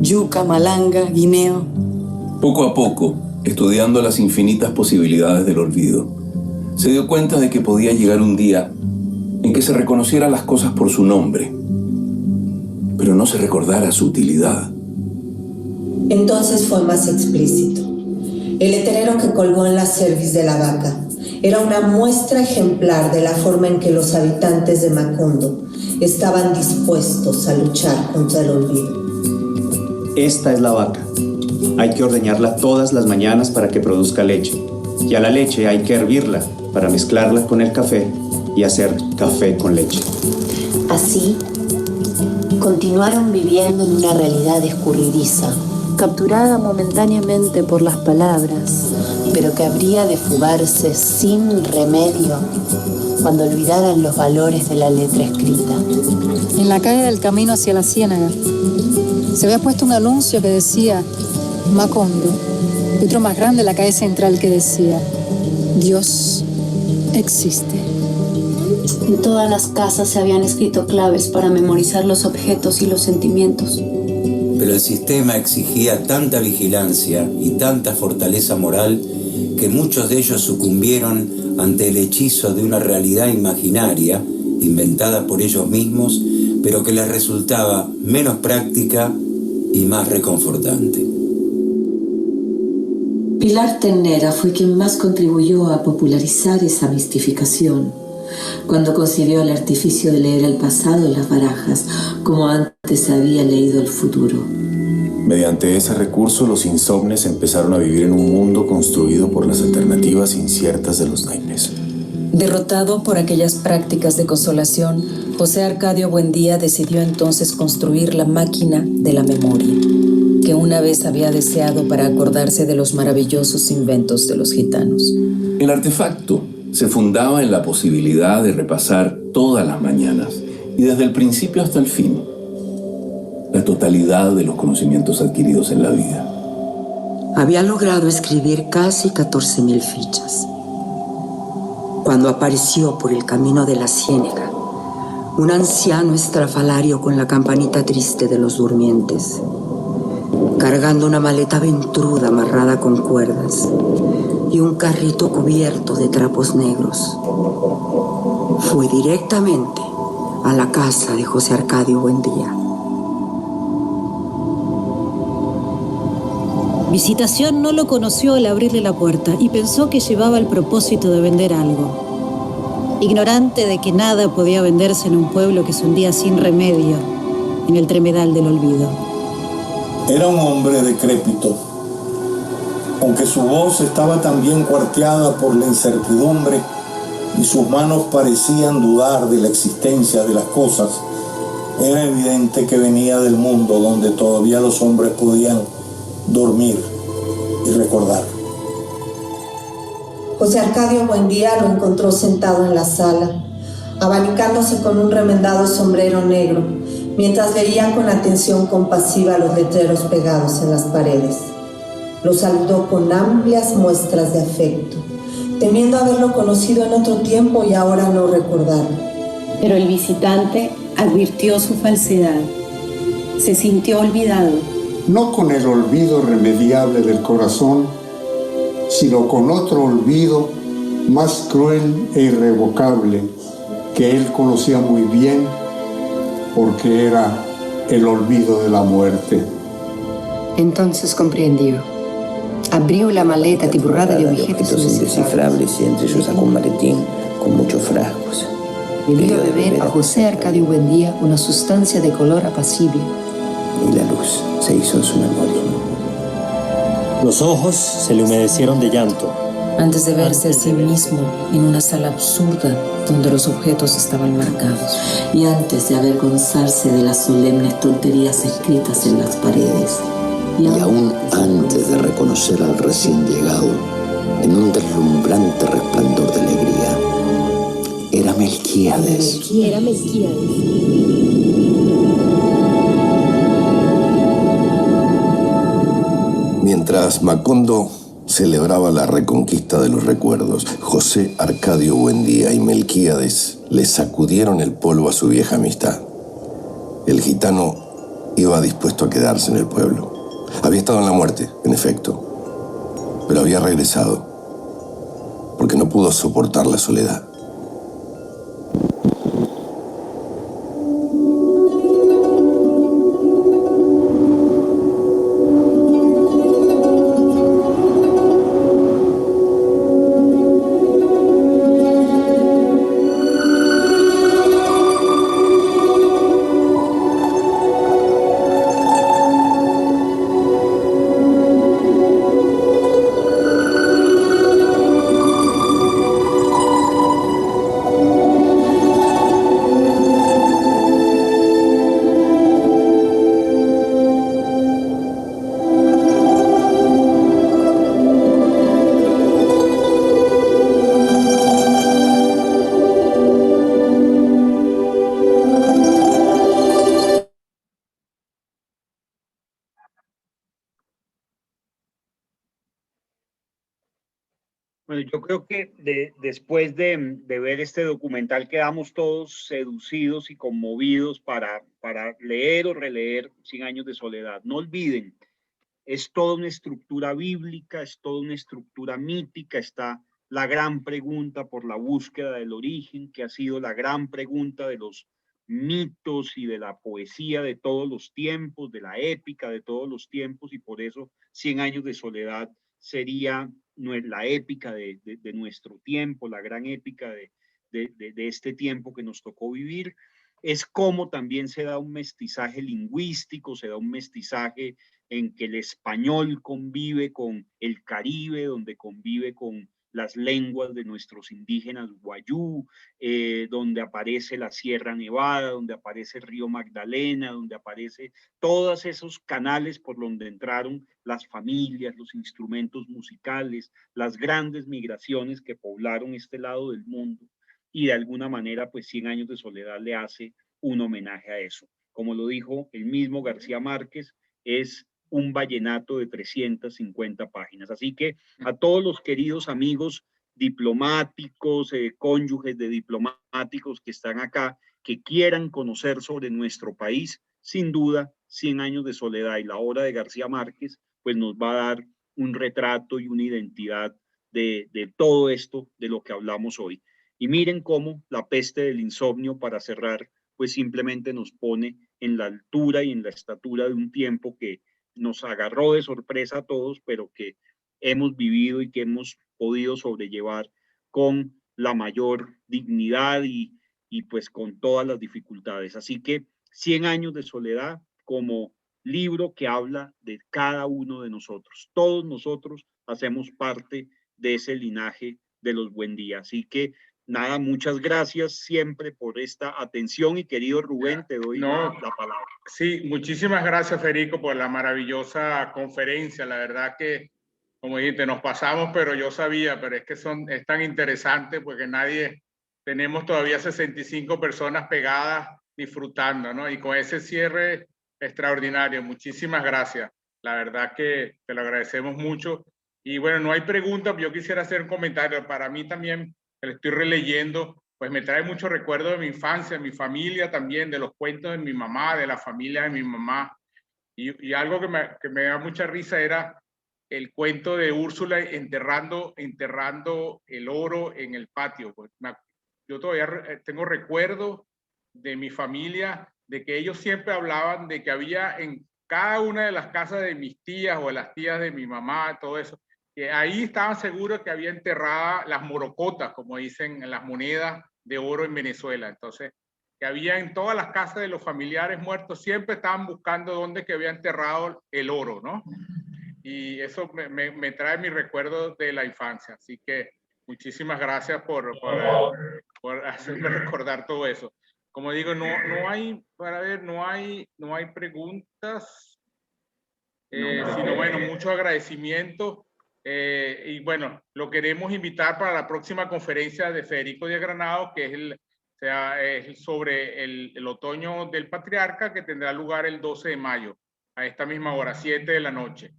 yuca, malanga, guineo. Poco a poco, estudiando las infinitas posibilidades del olvido, se dio cuenta de que podía llegar un día en que se reconociera las cosas por su nombre, pero no se recordara su utilidad. Entonces fue más explícito. El letrero que colgó en la cerviz de la vaca era una muestra ejemplar de la forma en que los habitantes de Macondo estaban dispuestos a luchar contra el olvido. Esta es la vaca. Hay que ordeñarla todas las mañanas para que produzca leche. Y a la leche hay que hervirla para mezclarla con el café y hacer café con leche. Así, continuaron viviendo en una realidad escurridiza, capturada momentáneamente por las palabras, pero que habría de fugarse sin remedio cuando olvidaran los valores de la letra escrita. En la calle del camino hacia la Ciénaga se había puesto un anuncio que decía Macondo, y otro más grande en la calle central que decía Dios existe. En todas las casas se habían escrito claves para memorizar los objetos y los sentimientos. Pero el sistema exigía tanta vigilancia y tanta fortaleza moral que muchos de ellos sucumbieron ante el hechizo de una realidad imaginaria, inventada por ellos mismos, pero que les resultaba menos práctica y más reconfortante. Pilar Ternera fue quien más contribuyó a popularizar esa mistificación, cuando concibió el artificio de leer el pasado en las barajas, como antes se había leído el futuro. Mediante ese recurso, los insomnes empezaron a vivir en un mundo construido por las alternativas inciertas de los naipes. Derrotado por aquellas prácticas de consolación, José Arcadio Buendía decidió entonces construir la máquina de la memoria, que una vez había deseado para acordarse de los maravillosos inventos de los gitanos. El artefacto se fundaba en la posibilidad de repasar todas las mañanas y desde el principio hasta el fin la totalidad de los conocimientos adquiridos en la vida. Había logrado escribir casi 14.000 fichas. Cuando apareció por el camino de la ciénaga un anciano estrafalario con la campanita triste de los durmientes, cargando una maleta ventruda amarrada con cuerdas y un carrito cubierto de trapos negros, fue directamente a la casa de José Arcadio Buendía. Visitación no lo conoció al abrirle la puerta y pensó que llevaba el propósito de vender algo. Ignorante de que nada podía venderse en un pueblo que se hundía sin remedio en el tremedal del olvido. Era un hombre decrépito, aunque su voz estaba también cuarteada por la incertidumbre y sus manos parecían dudar de la existencia de las cosas. Era evidente que venía del mundo donde todavía los hombres podían dormir y recordar. José Arcadio Buendía lo encontró sentado en la sala, abanicándose con un remendado sombrero negro, mientras leía con atención compasiva los letreros pegados en las paredes. Lo saludó con amplias muestras de afecto, temiendo haberlo conocido en otro tiempo y ahora no recordarlo. Pero el visitante advirtió su falsedad. Se sintió olvidado. No con el olvido irremediable del corazón, sino con otro olvido más cruel e irrevocable que él conocía muy bien, porque era el olvido de la muerte. Entonces comprendió. Abrió la maleta atiborrada de objetos indescifrables y entre ellos sacó un maletín con muchos frascos. Le dio a beber a José Arcadio Buendía una sustancia de color apacible. Y la luz se hizo en su memoria. Los ojos se le humedecieron de llanto. Antes de verse a sí mismo en una sala absurda donde los objetos estaban marcados. Y antes de avergonzarse de las solemnes tonterías escritas en las paredes. Y aún antes de reconocer al recién llegado en un deslumbrante resplandor de alegría, era Melquíades. Era Melquíades. Mientras Macondo celebraba la reconquista de los recuerdos, José Arcadio Buendía y Melquíades le sacudieron el polvo a su vieja amistad. El gitano iba dispuesto a quedarse en el pueblo. Había estado en la muerte, en efecto, pero había regresado porque no pudo soportar la soledad. Bueno, yo creo que después de ver este documental quedamos todos seducidos y conmovidos para leer o releer 100 años de soledad. No olviden, es toda una estructura bíblica, es toda una estructura mítica, está la gran pregunta por la búsqueda del origen, que ha sido la gran pregunta de los mitos y de la poesía de todos los tiempos, de la épica de todos los tiempos, y por eso 100 años de soledad sería la épica de nuestro tiempo, la gran épica de este tiempo que nos tocó vivir. Es cómo también se da un mestizaje lingüístico, se da un mestizaje en que el español convive con el Caribe, donde convive con las lenguas de nuestros indígenas guayú, donde aparece la Sierra Nevada, donde aparece el río Magdalena, donde aparece todos esos canales por donde entraron las familias, los instrumentos musicales, las grandes migraciones que poblaron este lado del mundo. Y de alguna manera, pues 100 años de soledad le hace un homenaje a eso. Como lo dijo el mismo García Márquez, es un vallenato de 350 páginas. Así que a todos los queridos amigos diplomáticos, cónyuges de diplomáticos que están acá, que quieran conocer sobre nuestro país, sin duda, 100 años de soledad y la obra de García Márquez, pues nos va a dar un retrato y una identidad de todo esto de lo que hablamos hoy. Y miren cómo La peste del insomnio, para cerrar, pues simplemente nos pone en la altura y en la estatura de un tiempo que nos agarró de sorpresa a todos, pero que hemos vivido y que hemos podido sobrellevar con la mayor dignidad y pues con todas las dificultades. Así que 100 años de soledad como libro que habla de cada uno de nosotros. Todos nosotros hacemos parte de ese linaje de los Buendía. Así que nada, muchas gracias siempre por esta atención y querido Rubén, te doy la palabra. Sí, muchísimas gracias, Federico, por la maravillosa conferencia. La verdad que, como dijiste, nos pasamos, pero yo sabía, pero es que es tan interesante porque tenemos todavía 65 personas pegadas disfrutando, ¿no? Y con ese cierre extraordinario. Muchísimas gracias. La verdad que te lo agradecemos mucho. Y bueno, no hay preguntas, yo quisiera hacer un comentario. Para mí también, que lo estoy releyendo, pues me trae mucho recuerdo de mi infancia, de mi familia también, de los cuentos de mi mamá, de la familia de mi mamá. Y algo que me da mucha risa era el cuento de Úrsula enterrando el oro en el patio. Pues yo todavía tengo recuerdo de mi familia, de que ellos siempre hablaban de que había en cada una de las casas de mis tías o de las tías de mi mamá, todo eso, que ahí estaban seguros que había enterradas las morocotas, como dicen, las monedas de oro en Venezuela. Entonces, que había en todas las casas de los familiares muertos, siempre estaban buscando dónde que había enterrado el oro, ¿no? Y eso me trae mi recuerdo de la infancia. Así que muchísimas gracias por hacerme recordar todo eso. Como digo, no hay preguntas, sino bueno, mucho agradecimiento. Y bueno, lo queremos invitar para la próxima conferencia de Federico Díaz Granados, que es sobre el otoño del patriarca, que tendrá lugar el 12 de mayo, a esta misma hora, 7 de la noche.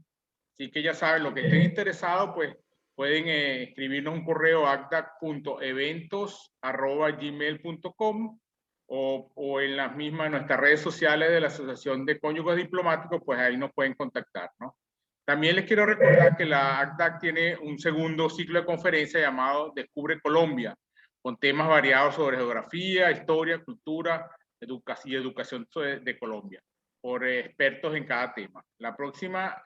Así que ya saben, los que estén interesados, pues pueden escribirnos un correo a acta.eventos@gmail.com o en las mismas nuestras redes sociales de la Asociación de Cónyuges Diplomáticos, pues ahí nos pueden contactar, ¿no? También les quiero recordar que la ACDAC tiene un segundo ciclo de conferencia llamado Descubre Colombia, con temas variados sobre geografía, historia, cultura y educación de Colombia, por expertos en cada tema. La próxima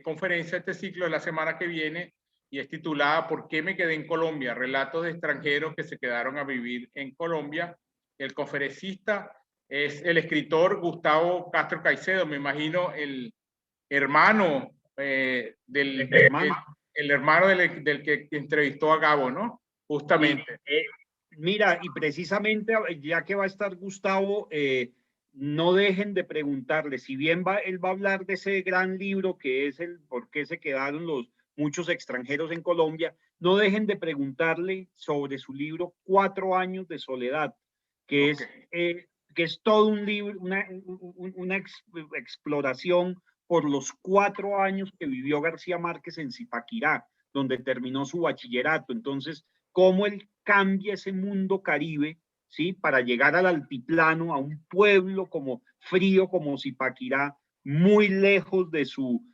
conferencia de este ciclo es la semana que viene y es titulada ¿Por qué me quedé en Colombia? Relatos de extranjeros que se quedaron a vivir en Colombia. El conferencista es el escritor Gustavo Castro Caicedo, me imagino el hermano del que entrevistó a Gabo, ¿no? Justamente. Mira, y precisamente ya que va a estar Gustavo, no dejen de preguntarle, si bien él va a hablar de ese gran libro que es el por qué se quedaron muchos extranjeros en Colombia, no dejen de preguntarle sobre su libro 4 años de soledad, que es todo un libro, una exploración por los 4 años que vivió García Márquez en Zipaquirá, donde terminó su bachillerato. Entonces, cómo él cambia ese mundo caribe, ¿sí? Para llegar al altiplano, a un pueblo como frío como Zipaquirá, muy lejos de su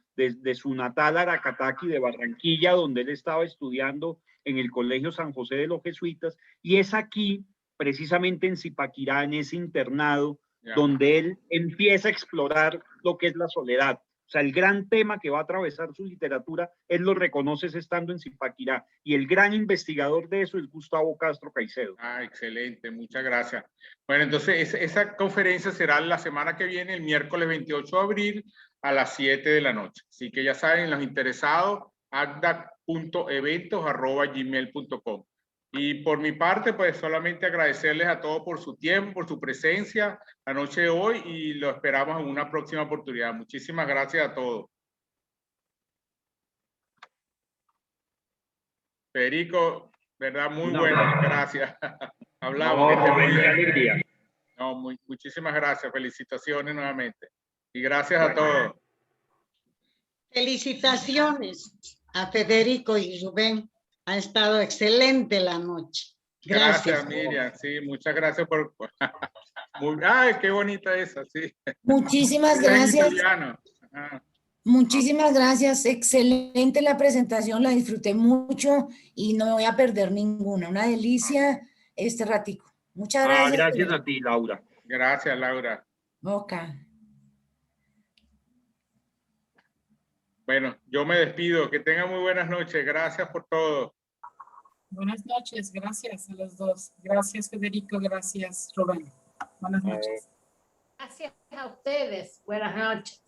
natal Aracataque de Barranquilla, donde él estaba estudiando en el Colegio San José de los Jesuitas, y es aquí, precisamente en Zipaquirá, en ese internado, donde él empieza a explorar lo que es la soledad, O sea, el gran tema que va a atravesar su literatura, él lo reconoce estando en Zipaquirá. Y el gran investigador de eso es Gustavo Castro Caicedo. Ah, excelente, muchas gracias. Bueno, entonces esa conferencia será la semana que viene, el miércoles 28 de abril a las 7 de la noche. Así que ya saben, los interesados, agdac.eventos@gmail.com. Y por mi parte, pues solamente agradecerles a todos por su tiempo, por su presencia la noche de hoy y lo esperamos en una próxima oportunidad. Muchísimas gracias a todos. Federico, verdad, muy bueno, gracias. Hablamos. No, muchísimas gracias, felicitaciones nuevamente. Y gracias a todos. Felicitaciones a Federico y Rubén. Ha estado excelente la noche. Gracias. Gracias, Miriam. Sí, muchas gracias por... Ay, qué bonita esa, sí. Muchísimas gracias. Muchísimas gracias. Excelente la presentación, la disfruté mucho y no me voy a perder ninguna. Una delicia este ratico. Muchas gracias. Gracias a ti, Laura. Gracias, Laura. Ok. Bueno, yo me despido. Que tengan muy buenas noches. Gracias por todo. Buenas noches. Gracias a los dos. Gracias, Federico. Gracias, Rubén. Buenas noches. Gracias a ustedes. Buenas noches.